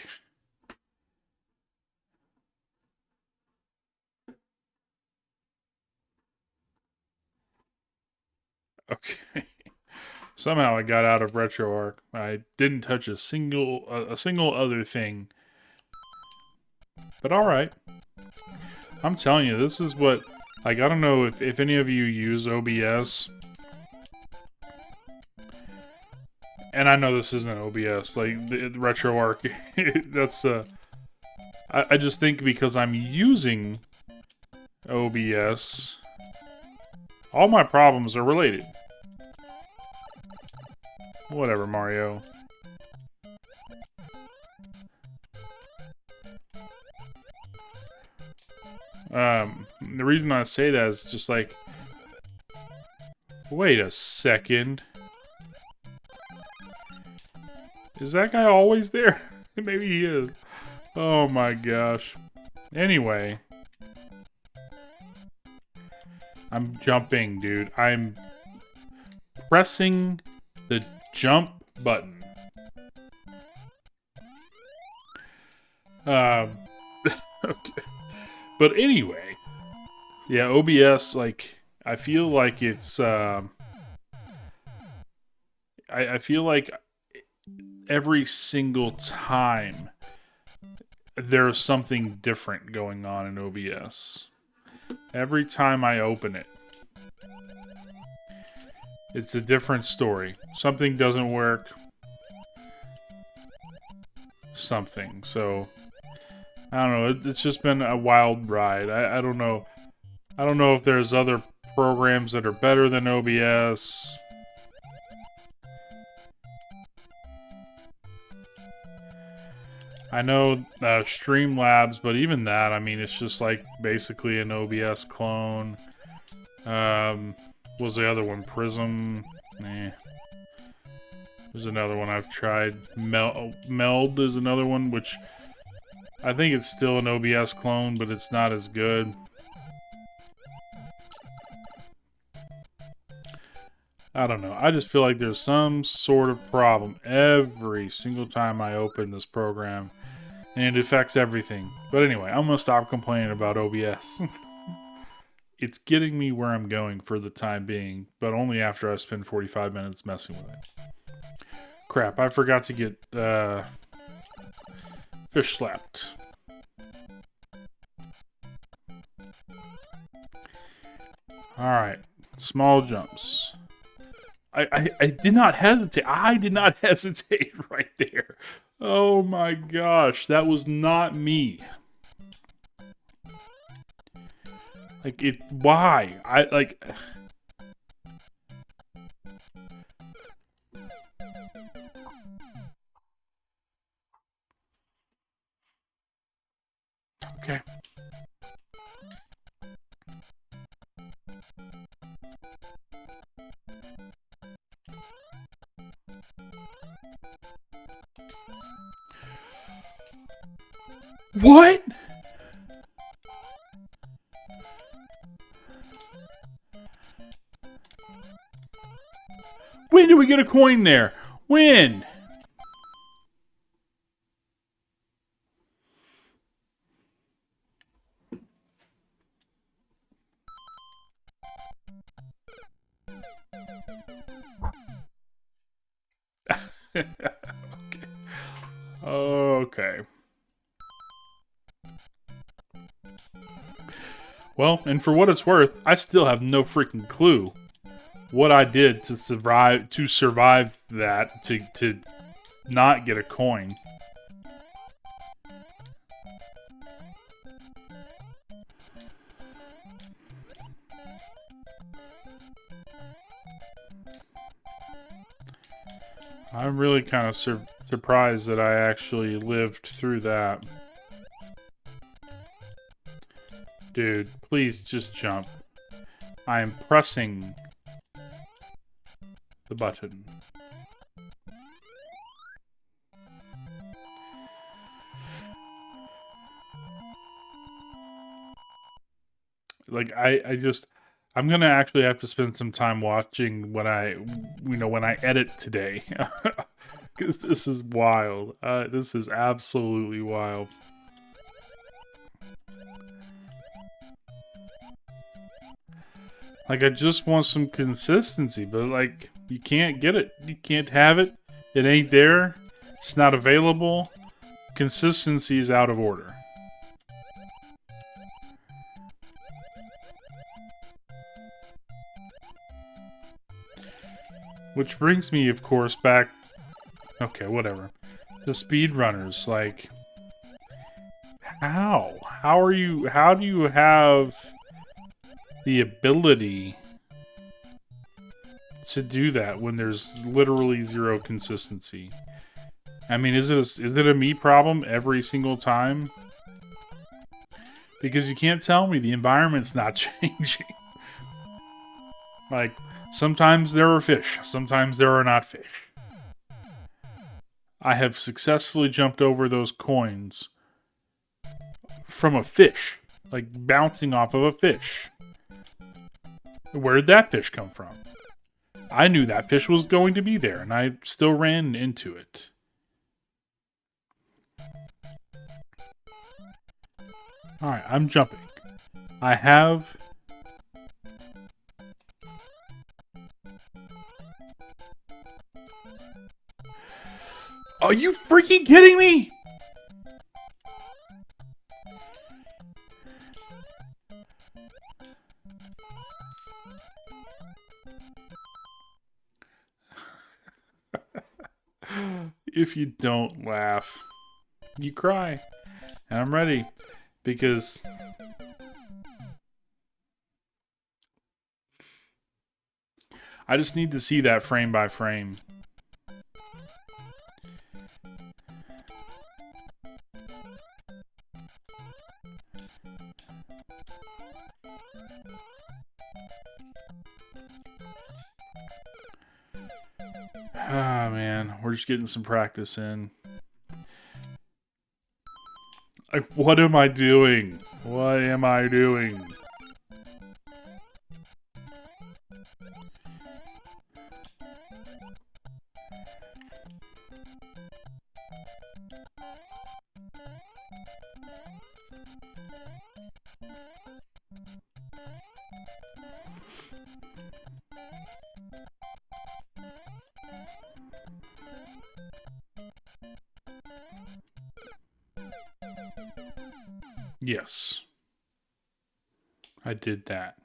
Okay. Somehow I got out of RetroArch. I didn't touch a single other thing. But alright. I'm telling you, this is what... Like, I don't know if any of you use OBS. And I know this isn't OBS. Like, the RetroArch. That's, I just think because I'm using OBS, all my problems are related. Whatever, Mario. The reason I say that is just like... Wait a second. Is that guy always there? Maybe he is. Oh my gosh. Anyway. I'm jumping, dude. I'm pressing the jump button. Okay. But anyway. Yeah, OBS, like, I feel like it's, I feel like every single time there's something different going on in OBS. Every time I open it, it's a different story. Something doesn't work. Something. So, I don't know. It's just been a wild ride. I don't know. I don't know if there's other programs that are better than OBS. I know Streamlabs, but even that, I mean, it's just like basically an OBS clone. What was the other one? Prism? Nah. There's another one I've tried. Meld is another one, which I think it's still an OBS clone, but it's not as good. I don't know. I just feel like there's some sort of problem every single time I open this program, and it affects everything. But anyway, I'm going to stop complaining about OBS. It's getting me where I'm going for the time being, but only after I spend 45 minutes messing with it. Crap, I forgot to get fish slapped. Alright, small jumps. I did not hesitate. I did not hesitate right there. Oh my gosh, that was not me. Like, why? Okay. What? When did we get a coin there? When? Okay. Well, and for what it's worth, I still have no freaking clue what I did to survive that, to not get a coin. I'm really kind of surprised that I actually lived through that. Dude, please just jump. I am pressing the button. Like, I'm gonna actually have to spend some time watching when I edit today. Because this is wild. This is absolutely wild. Like, I just want some consistency, but, like, you can't get it. You can't have it. It ain't there. It's not available. Consistency is out of order. Which brings me, of course, back... Okay, whatever. The speedrunners, like... How? How do you have the ability to do that when there's literally zero consistency? I mean, is it a me problem every single time? Because you can't tell me the environment's not changing. Like, sometimes there are fish, sometimes there are not fish. I have successfully jumped over those coins from a fish, like bouncing off of a fish. Where did that fish come from? I knew that fish was going to be there, and I still ran into it. Alright, I'm jumping. I have... Are you freaking kidding me? If you don't laugh, you cry. And I'm ready. Because... I just need to see that frame by frame. Ah, man. We're just getting some practice in. Like, what am I doing? What am I doing? Yes. I did that.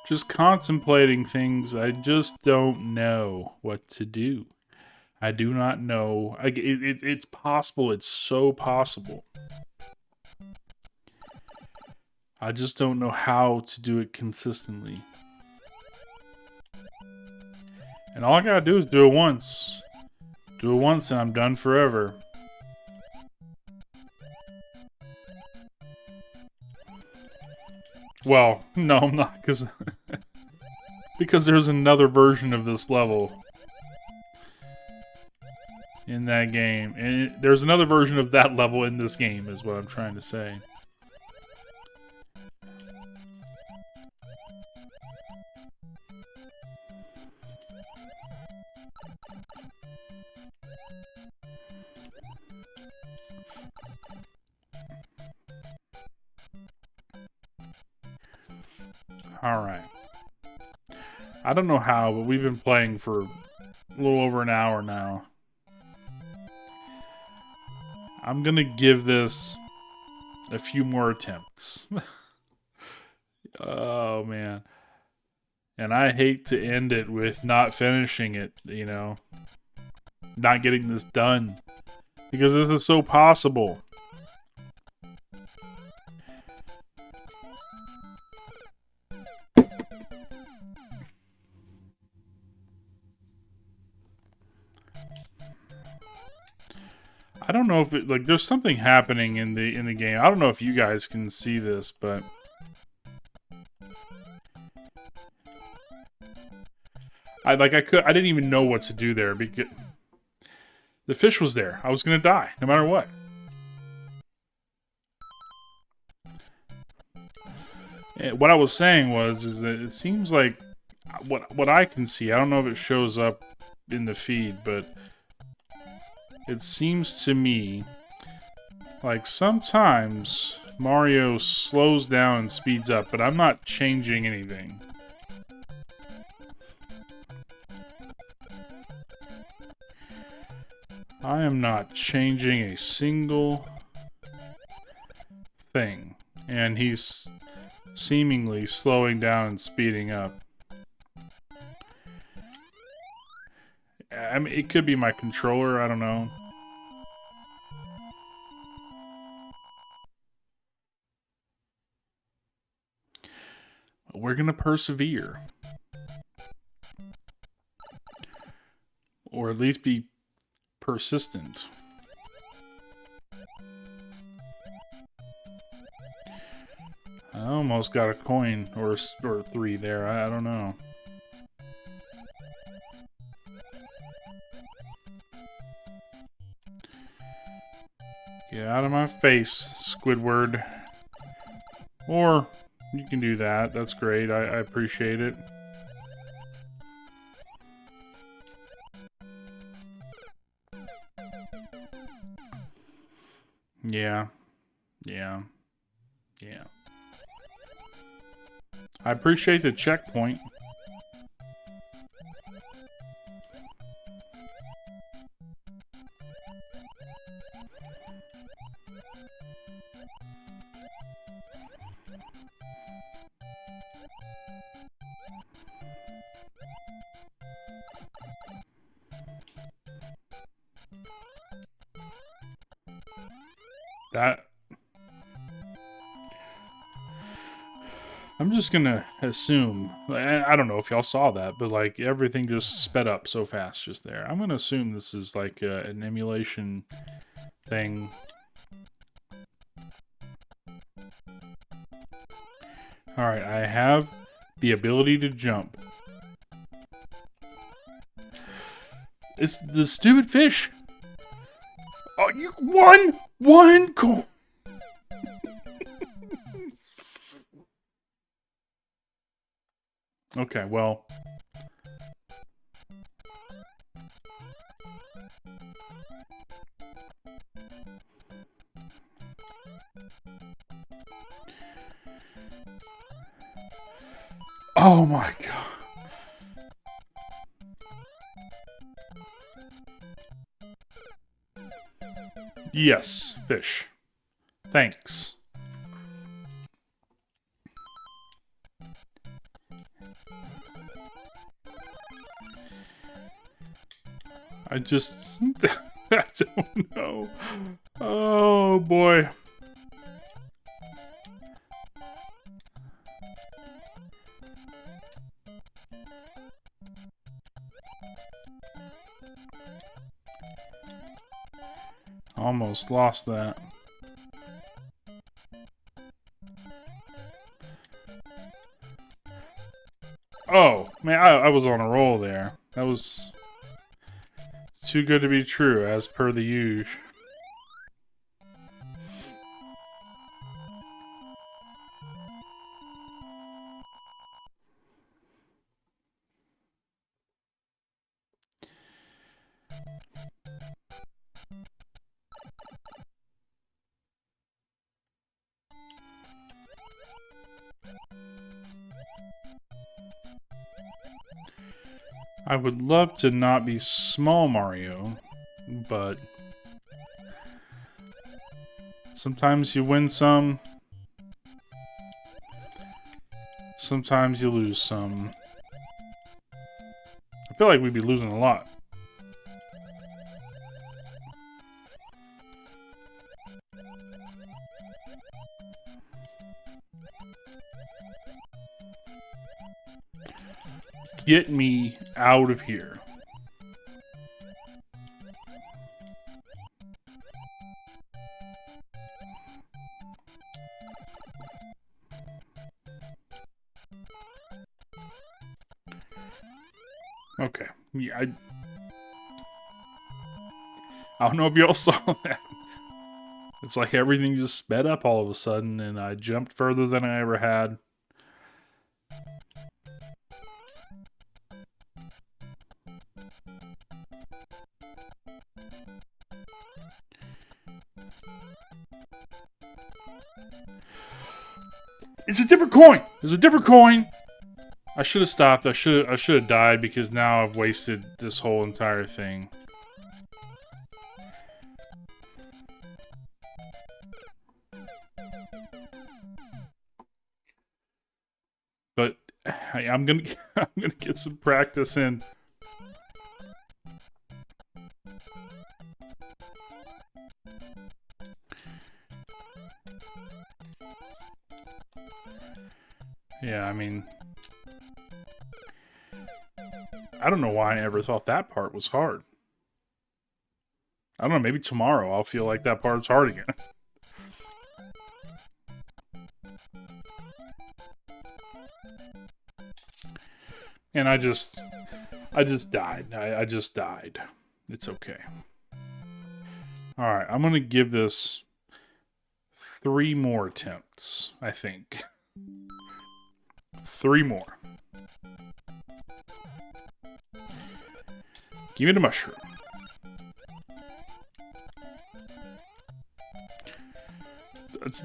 Just contemplating things. I just don't know what to do. I do not know. It's possible. It's so possible. I just don't know how to do it consistently. And all I gotta do is do it once. Do it once and I'm done forever. Well, no, I'm not, because there's another version of this level in that game. And there's another version of that level in this game, is what I'm trying to say. Alright. I don't know how, but we've been playing for a little over an hour now. I'm gonna give this a few more attempts. Oh, man. And I hate to end it with not finishing it, you know. Not getting this done. Because this is so possible. I don't know if it, like, there's something happening in the game. I don't know if you guys can see this, but I didn't even know what to do there because the fish was there. I was gonna die no matter what. And what I was saying is that it seems like what I can see. I don't know if it shows up in the feed, but it seems to me like sometimes Mario slows down and speeds up, but I'm not changing anything. I am not changing a single thing. And he's seemingly slowing down and speeding up. I mean, it could be my controller, I don't know. We're gonna persevere. Or at least be persistent. I almost got a coin or 3 there. I don't know. Get out of my face, Squidward. Or you can do that. That's great. I appreciate it. Yeah. Yeah. Yeah. I appreciate the checkpoint. That I'm just gonna assume. I don't know if y'all saw that, but like everything just sped up so fast just there. I'm gonna assume this is like an emulation thing. All right, I have the ability to jump. It's the stupid fish. Oh, you one coin. Okay, well. Oh my god. Yes, fish. Thanks. I just... I don't know. Oh boy. Almost lost that. Oh, man, I was on a roll there. That was too good to be true, as per the usual. I would love to not be small Mario, but sometimes you win some, sometimes you lose some. I feel like we'd be losing a lot. Get me out of here. Okay. Yeah, I don't know if y'all saw that. It's like everything just sped up all of a sudden, and I jumped further than I ever had. It's a different coin! There's a different coin! I should have stopped. I should have died because now I've wasted this whole entire thing. But I'm gonna get some practice in. Yeah, I mean, I don't know why I ever thought that part was hard. I don't know, maybe tomorrow I'll feel like that part's hard again. And I just died. I just died. It's okay. Alright, I'm gonna give this 3 more attempts, I think. 3 more. Give me the mushroom.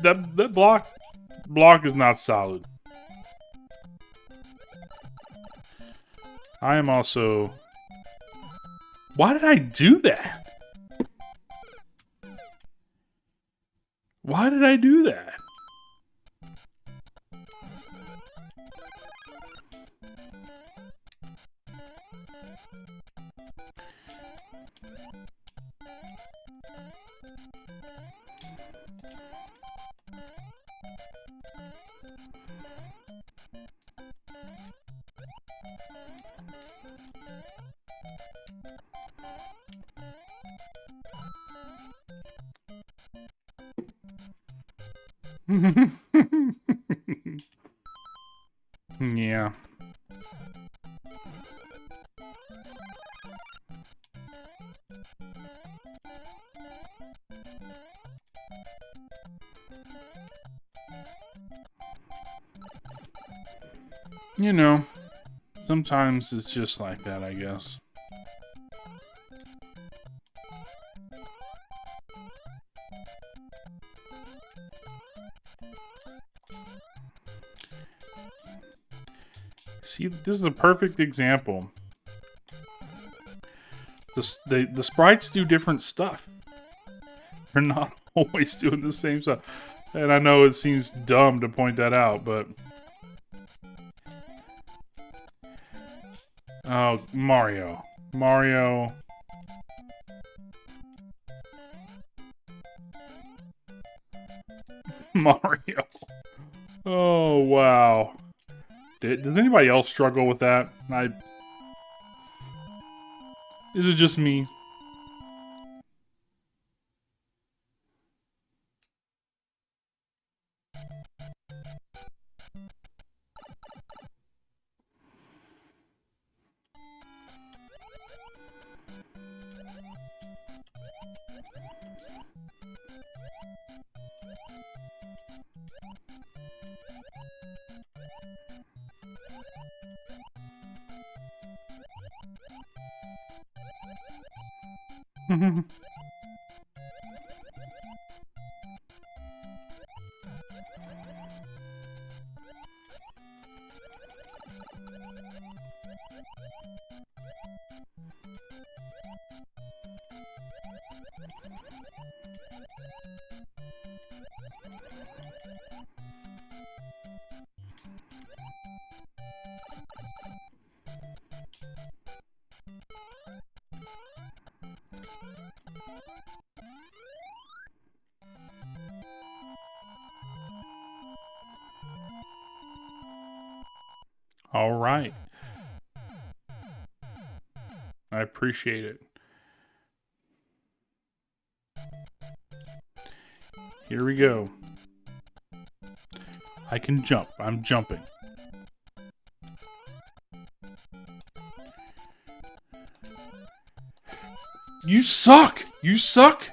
That block is not solid. I am also... Why did I do that? Why did I do that? Yeah. You know, sometimes it's just like that, I guess. See, this is a perfect example. The sprites do different stuff. They're not always doing the same stuff. And I know it seems dumb to point that out, but... Oh, Mario. Mario. Mario. Oh, wow. Did anybody else struggle with that? Is it just me? All right. I appreciate it. Here we go. I can jump. I'm jumping. You suck! You suck!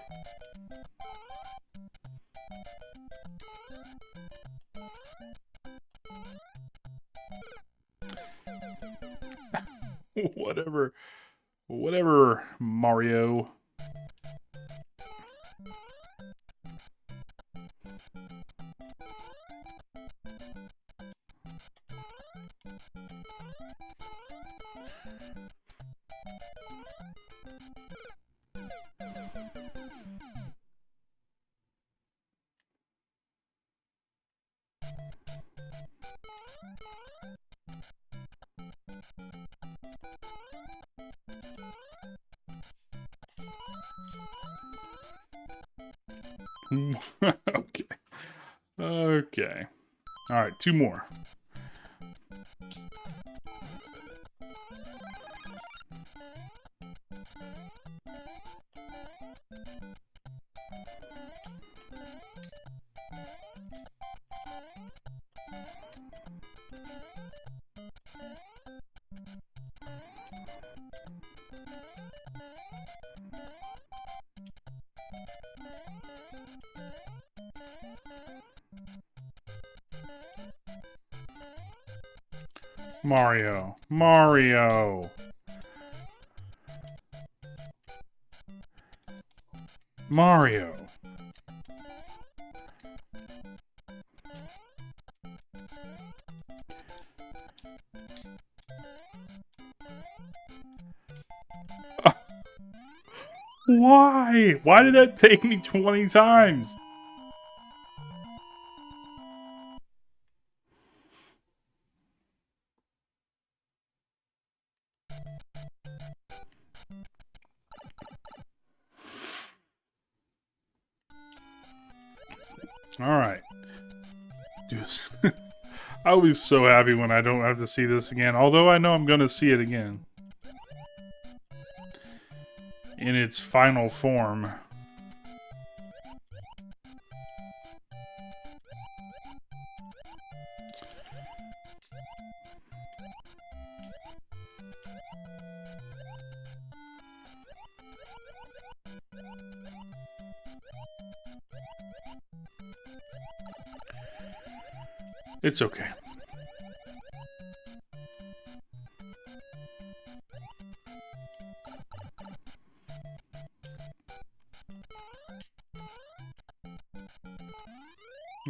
Whatever. Whatever, Mario. Okay. Okay. All right, two more. Mario. Mario. Mario. Why? Why did that take me 20 times? Alright. Dude. I'll be so happy when I don't have to see this again. Although I know I'm going to see it again. In its final form. It's okay.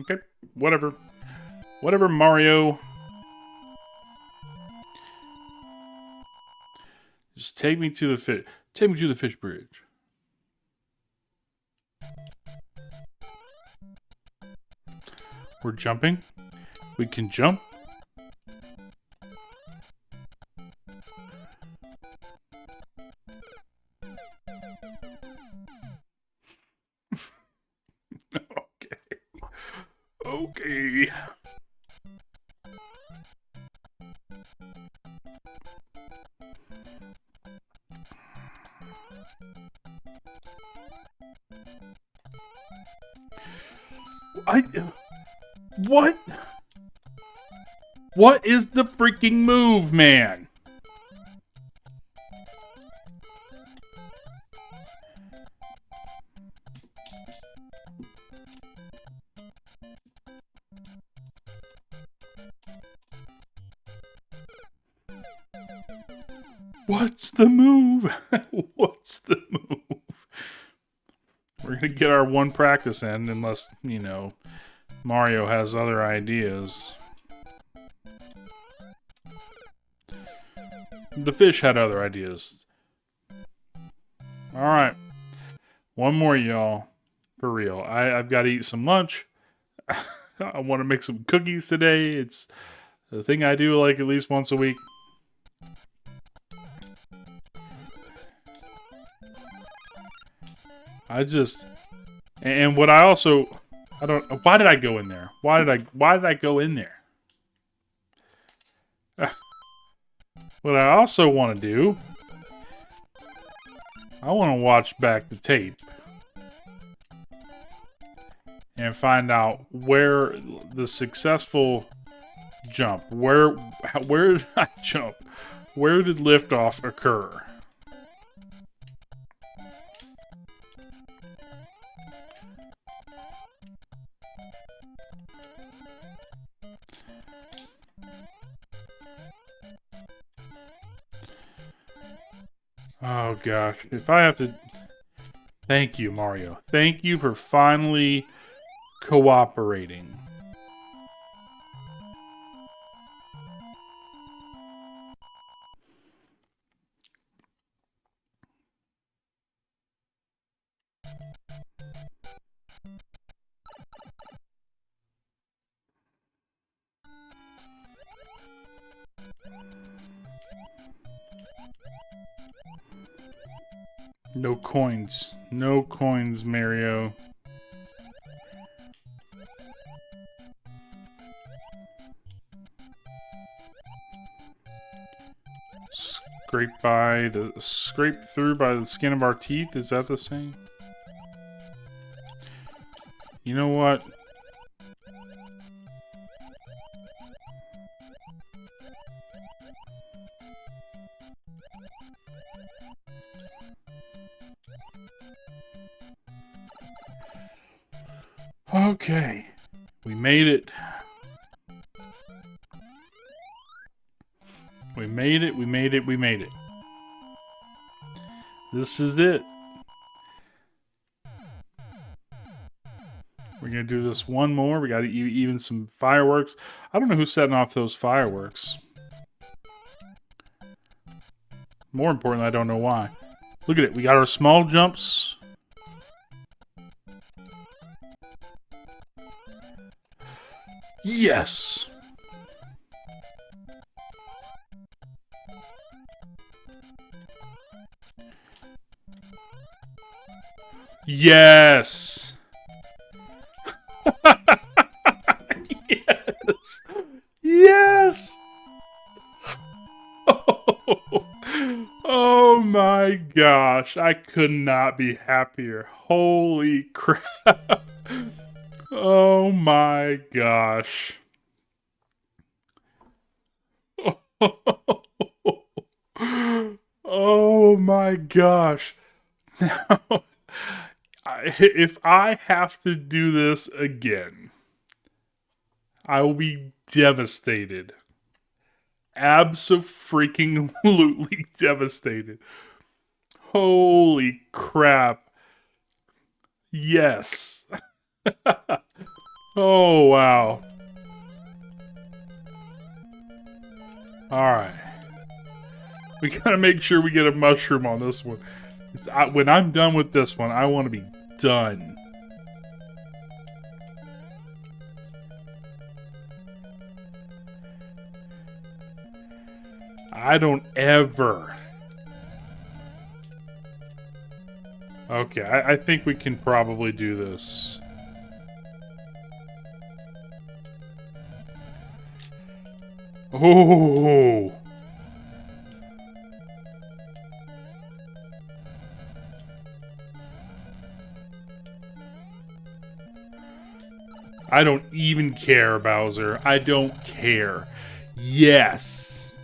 Okay, whatever. Whatever, Mario. Just take me to the fish. Take me to the fish bridge. We're jumping. We can jump. Okay. Okay. What? What is the freaking move, man? What's the move? What's the move? We're going to get our one practice in unless, you know, Mario has other ideas. The fish had other ideas. Alright. One more, y'all. For real. I've got to eat some lunch. I want to make some cookies today. It's the thing I do like at least once a week. And what I also, I don't, why did I go in there? Why did I go in there? What I also want to do, I want to watch back the tape and find out where the successful jump, where did I jump? Where did liftoff occur? Oh gosh, if I have to... Thank you, Mario. Thank you for finally cooperating. No coins. No coins, Mario. Scrape through by the skin of our teeth. Is that the same? You know what? Okay. We made it. We made it, we made it, we made it. This is it. We're gonna do this one more. We gotta even some fireworks. I don't know who's setting off those fireworks. More importantly, I don't know why. Look at it. We got our small jumps. Yes! Yes! Yes! Yes! Oh my gosh, I could not be happier. Holy crap. Oh my gosh. Oh my gosh. Now, if I have to do this again, I will be devastated. Abso-freaking-lutely devastated. Holy crap. Yes. Oh, wow. Alright. We gotta make sure we get a mushroom on this one. When I'm done with this one, I want to be done. I don't ever. Okay, I think we can probably do this. Oh! I don't even care, Bowser. I don't care. Yes!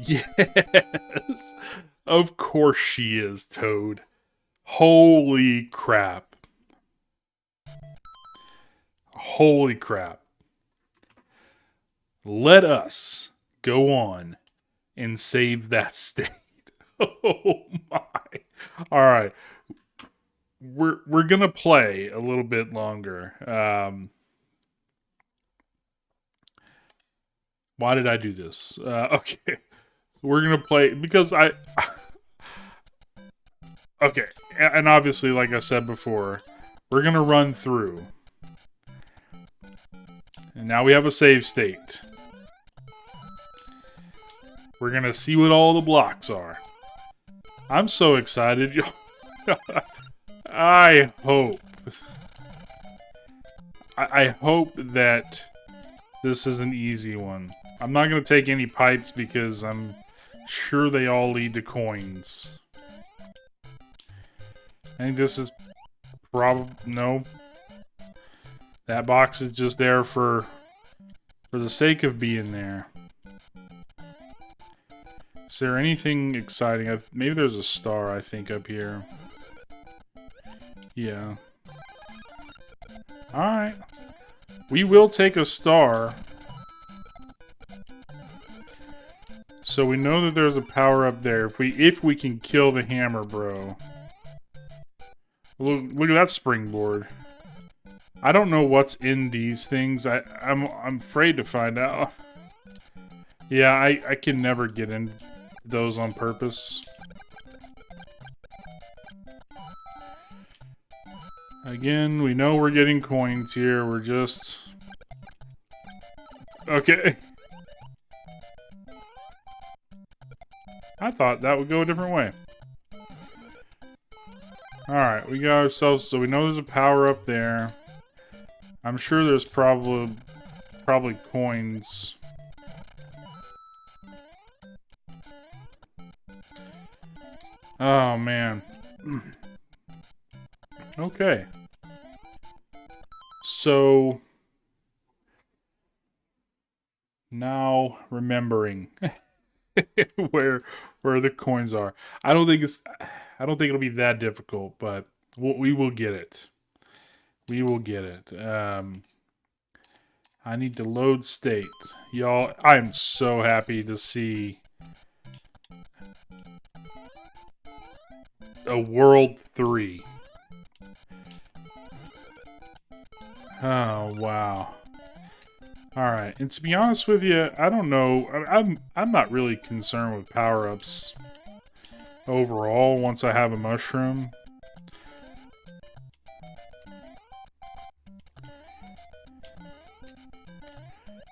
Yes! Of course she is, Toad. Holy crap. Holy crap. Let us go on and save that state. Oh my. Alright. We're gonna play a little bit longer. Why did I do this? Okay. We're gonna play because okay, and obviously, like I said before, we're gonna run through. And now we have a save state. We're gonna see what all the blocks are. I'm so excited. I hope. I hope that this is an easy one. I'm not gonna take any pipes because I'm sure they all lead to coins. I think this is no. That box is just there for the sake of being there. Is there anything exciting? Maybe there's a star, I think, up here. Yeah. Alright. We will take a star. So we know that there's a power up there if we can kill the hammer bro. Look at that springboard. I don't know what's in these things. I'm afraid to find out. Yeah, I can never get in those on purpose. Again, we know we're getting coins here. We're just... Okay. I thought that would go a different way. Alright, we got ourselves... So we know there's a power up there. I'm sure there's probably coins. Oh, man. Okay. So... Now, remembering where the coins are. I don't think it'll be that difficult, but we will get it. We will get it. I need to load state. Y'all, I'm so happy to see a World 3. Oh, wow. Alright, and to be honest with you, I don't know. I'm not really concerned with power-ups overall once I have a mushroom.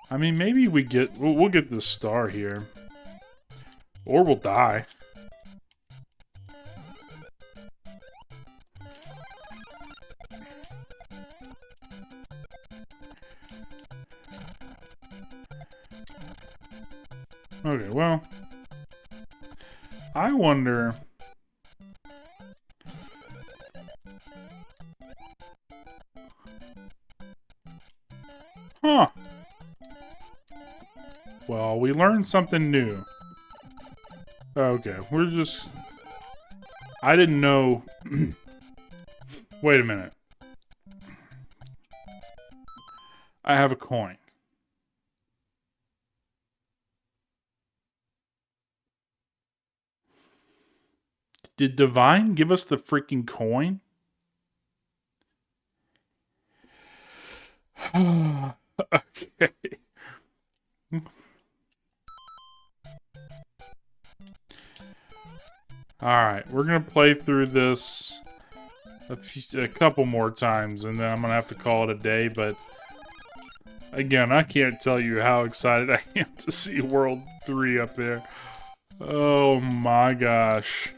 I mean, maybe we'll get this star here. Or we'll die. Okay, well, I wonder. Huh. Well, we learned something new. Okay, we're just... I didn't know... Wait a minute. I have a coin. Did Divine give us the freaking coin? Okay. Alright, we're gonna play through this a couple more times, and then I'm gonna have to call it a day, but... Again, I can't tell you how excited I am to see World 3 up there. Oh my gosh.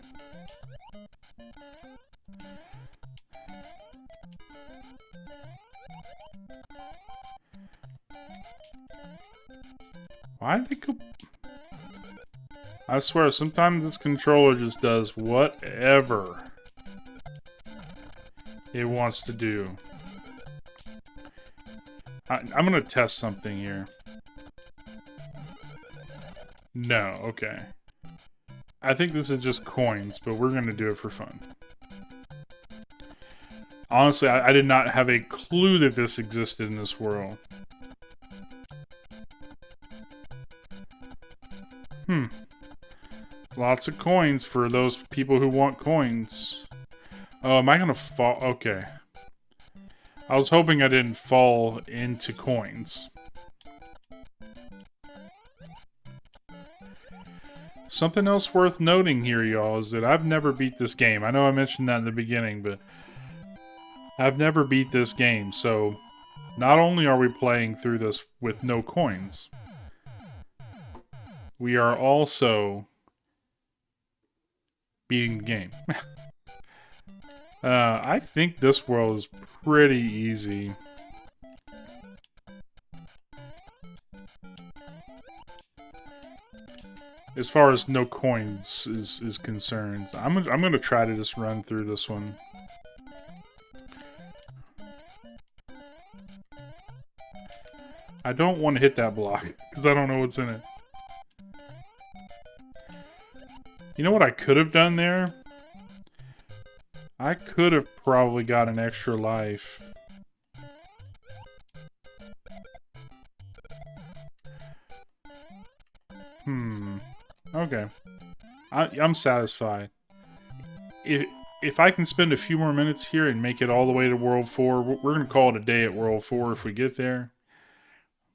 Why did it go... I swear, sometimes this controller just does whatever it wants to do. I'm gonna test something here. No, okay. I think this is just coins, but we're gonna do it for fun. Honestly, I did not have a clue that this existed in this world. Lots of coins for those people who want coins. Oh, am I gonna fall? Okay. I was hoping I didn't fall into coins. Something else worth noting here, y'all, is that I've never beat this game. I know I mentioned that in the beginning, but I've never beat this game, so not only are we playing through this with no coins, we are also beating the game. I think this world is pretty easy. As far as no coins is concerned. I'm gonna try to just run through this one. I don't want to hit that block, because I don't know what's in it. You know what I could have done there? I could have probably got an extra life. Okay. I'm satisfied. If I can spend a few more minutes here and make it all the way to World 4, we're going to call it a day at World 4 if we get there.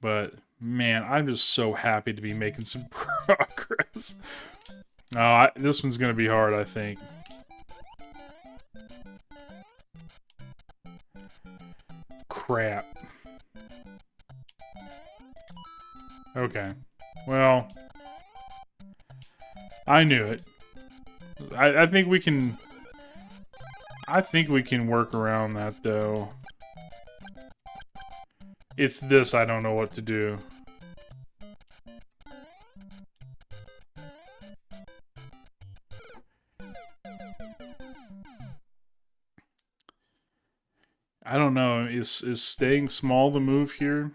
But, man, I'm just so happy to be making some progress. No, this one's going to be hard, I think. Crap. Okay. Well, I knew it. I think we can... I think we can work around that, though. It's this I don't know what to do. I don't know. Is staying small the move here?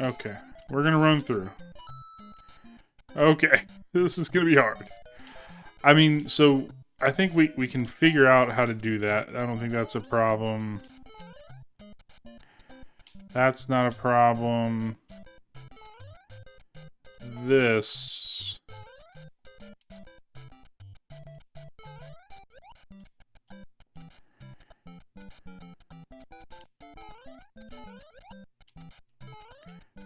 Okay, we're gonna run through. Okay, this is gonna be hard. I mean, so I think we can figure out how to do that. I don't think that's a problem. That's not a problem. This...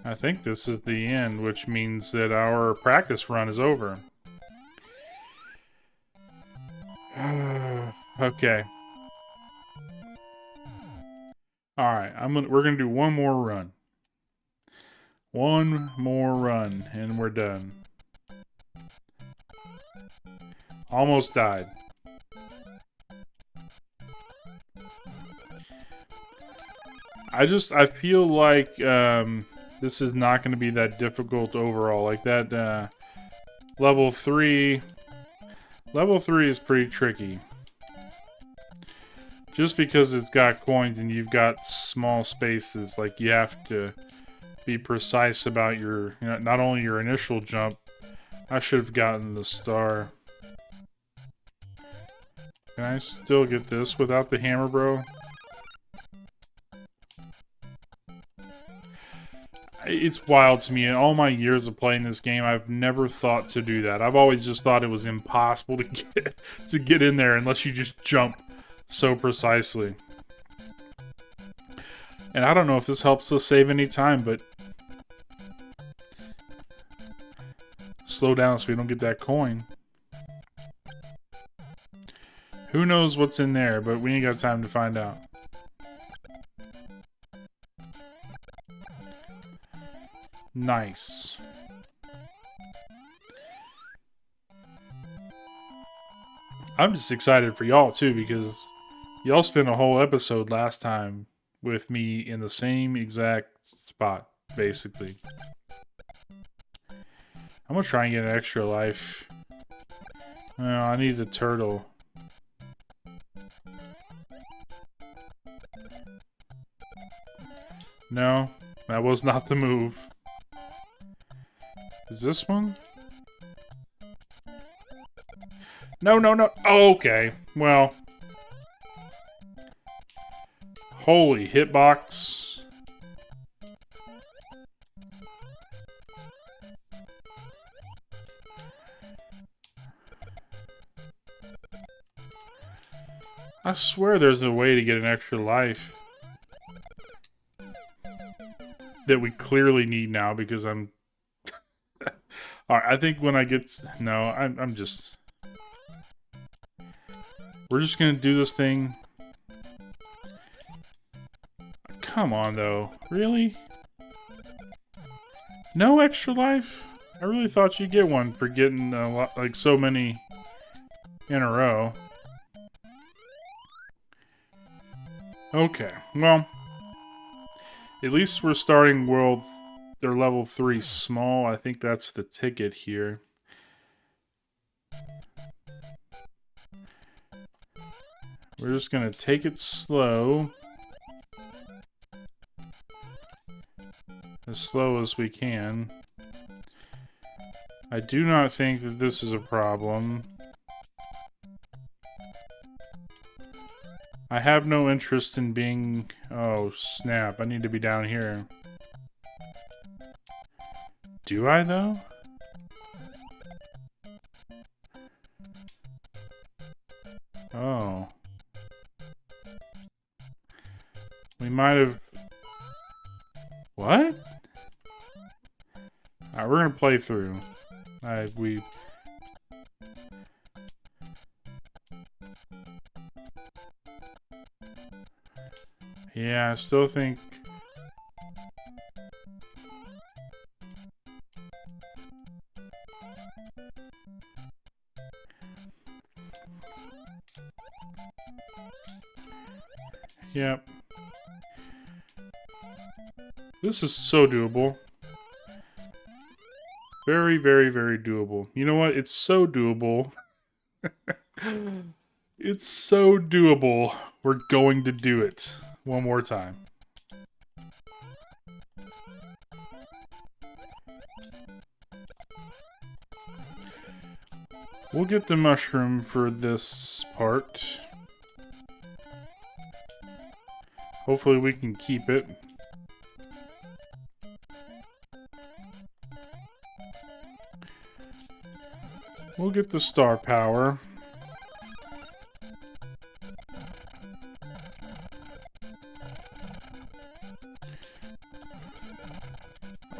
I think this is the end, which means that our practice run is over. Okay. Alright, we're gonna do one more run. One more run, and we're done. Almost died. I feel like this is not going to be that difficult overall. Like that level 3 is pretty tricky. Just because it's got coins and you've got small spaces, like you have to be precise about your, you know, not only your initial jump. I should have gotten the star. Can I still get this without the hammer, bro? It's wild to me. In all my years of playing this game, I've never thought to do that. I've always just thought it was impossible to get in there unless you just jump so precisely. And I don't know if this helps us save any time, but slow down so we don't get that coin. Who knows what's in there, but we ain't got time to find out. Nice. I'm just excited for y'all too, because y'all spent a whole episode last time with me in the same exact spot, basically. I'm gonna try and get an extra life. Well, I need a turtle. No, that was not the move. Is this one? No, no, no. Oh, okay. Well. Holy hitbox. I swear there's a way to get an extra life. That we clearly need now because I'm... Alright, I think when I get... No, I'm just... We're just gonna do this thing. Come on, though. Really? No extra life? I really thought you'd get one for getting a lot, like so many in a row. Okay, well... At least we're starting world... They're level 3 small. I think that's the ticket here. We're just gonna take it slow. As slow as we can. I do not think that this is a problem. I have no interest in being... Oh, snap. I need to be down here. Do I, though? Oh. We might have... What? Alright, we're gonna play through. We... Yeah, I still think... Yep. This is so doable. Very, very, very doable. You know what? It's so doable. It's so doable. We're going to do it one more time. We'll get the mushroom for this part. Hopefully we can keep it. We'll get the star power.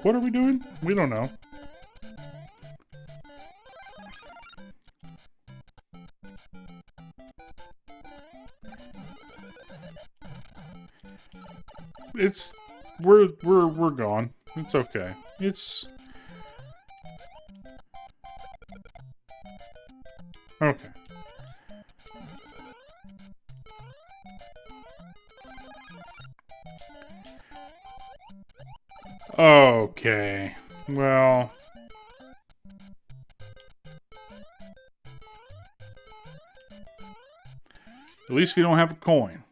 What are we doing? We don't know. We're gone. It's okay. Okay. Okay. Well... At least we don't have a coin.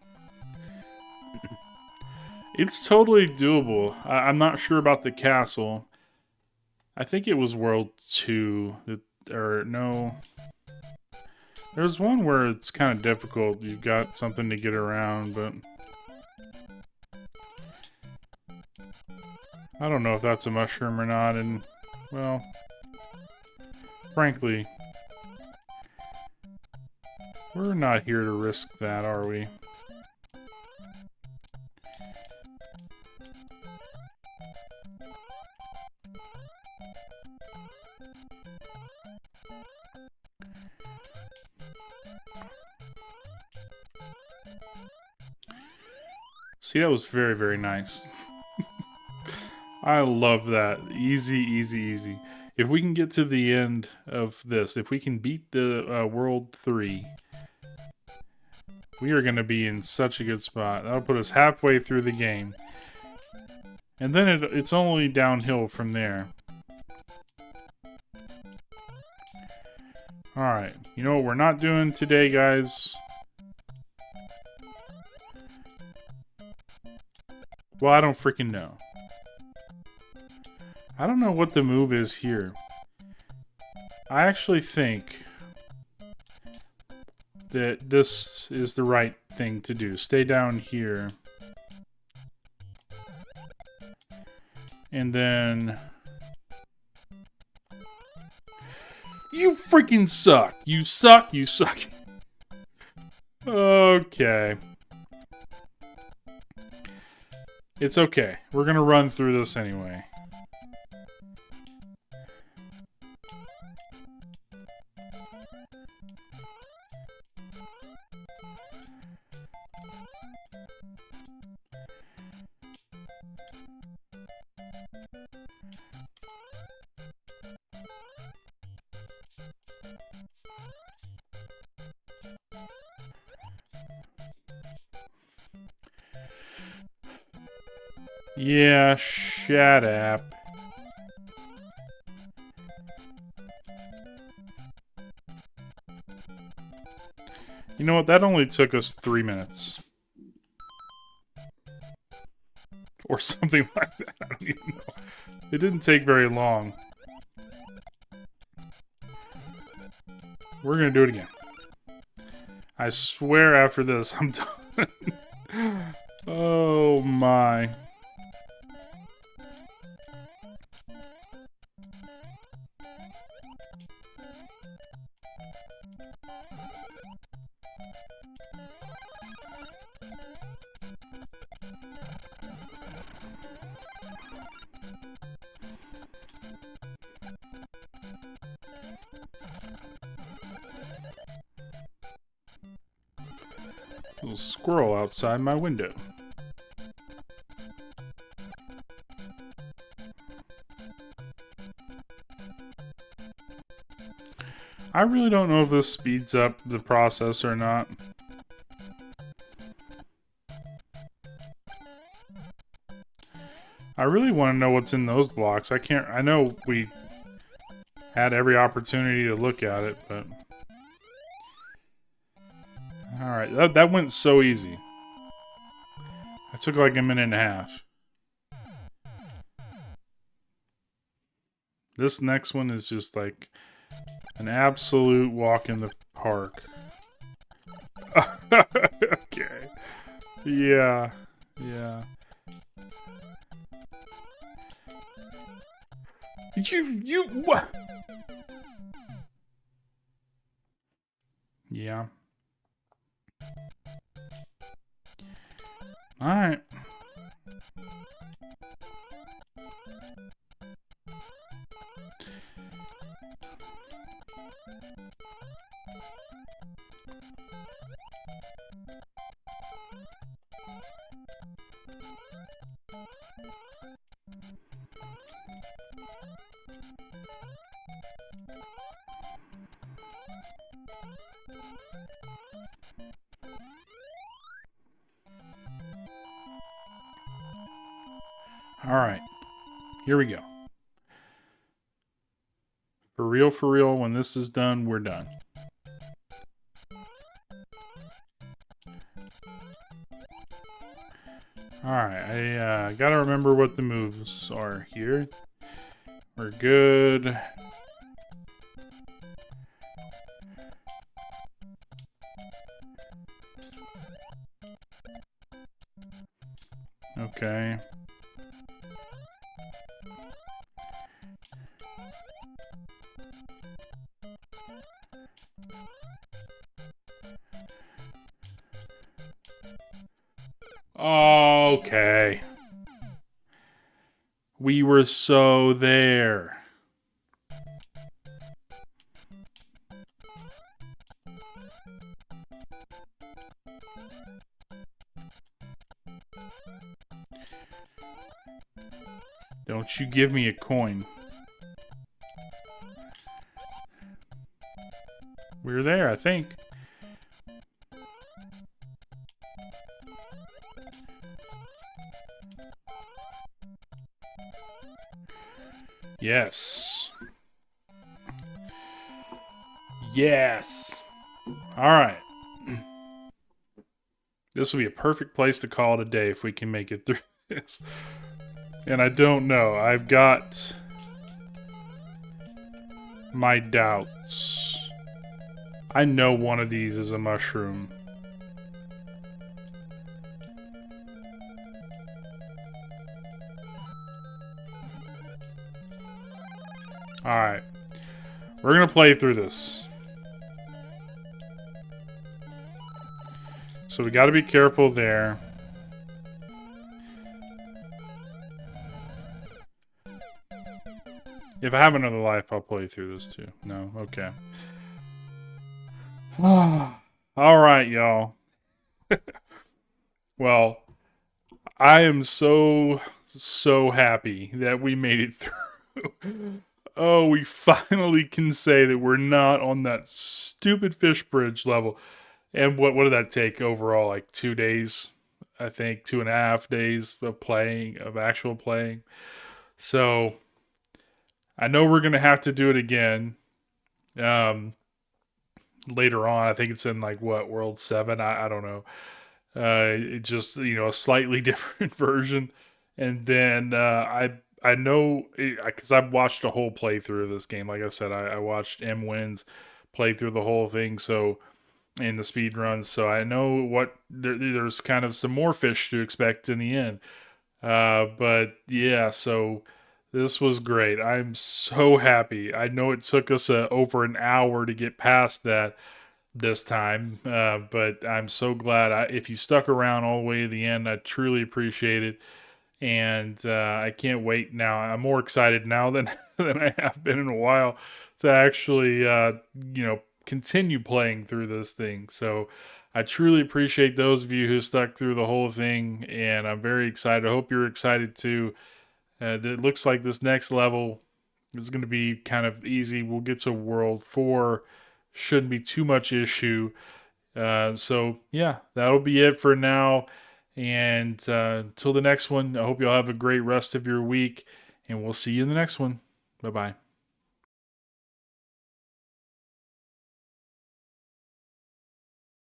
It's totally doable. I'm not sure about the castle. I think it was World 2. Or no... There's one where it's kind of difficult. You've got something to get around, but... I don't know if that's a mushroom or not, and... Well... Frankly... We're not here to risk that, are we? See, that was very, very nice. I love that. Easy, easy, easy. If we can get to the end of this, if we can beat the World 3, we are going to be in such a good spot. That'll put us halfway through the game. And then it's only downhill from there. Alright, you know what we're not doing today, guys? Well, I don't freaking know. I don't know what the move is here. I actually think that this is the right thing to do. Stay down here. And then... You freaking suck! You suck, you suck. Okay. It's okay. We're gonna run through this anyway. Yeah, shut up. You know what? That only took us 3 minutes. Or something like that. I don't even know. It didn't take very long. We're gonna do it again. I swear after this, I'm done. Oh my. Little squirrel outside my window. I really don't know if this speeds up the process or not. I really want to know what's in those blocks. I know we had every opportunity to look at it, but... Alright, that went so easy. It took like a minute and a half. This next one is just like an absolute walk in the park. Okay. Yeah. Yeah. You what? Yeah. Alright. All right, here we go. For real, when this is done, we're done. Alright, I gotta remember what the moves are here. We're good. Okay. Okay. We were so there. Don't you give me a coin. We're there, I think. Yes. Yes. All right. This will be a perfect place to call it a day if we can make it through this. And I don't know. I've got my doubts. I know one of these is a mushroom. Alright. We're going to play through this. So we got to be careful there. If I have another life, I'll play through this too. No? Okay. Alright, y'all. Well, I am so happy that we made it through. Oh, we finally can say that we're not on that stupid fish bridge level. And what did that take overall? Like 2 days, I think, 2.5 days of playing, of actual playing. So I know we're gonna have to do it again. Later on, I think it's in like what, World 7? I don't know. It just, a slightly different version. And then I know, because I've watched a whole playthrough of this game. Like I said, I watched MWin's play through the whole thing. So in the speed runs, so I know what there's kind of some more fish to expect in the end. But yeah, so this was great. I'm so happy. I know it took us over an hour to get past that this time, but I'm so glad. If you stuck around all the way to the end, I truly appreciate it. And I can't wait now. I'm more excited now than than I have been in a while to actually, continue playing through this thing. So I truly appreciate those of you who stuck through the whole thing, and I'm very excited. I hope you're excited too. It looks like this next level is going to be kind of easy. We'll get to World 4. Shouldn't be too much issue. So yeah, that'll be it for now. And until the next one, I hope you'll have a great rest of your week, and we'll see you in the next one. Bye bye.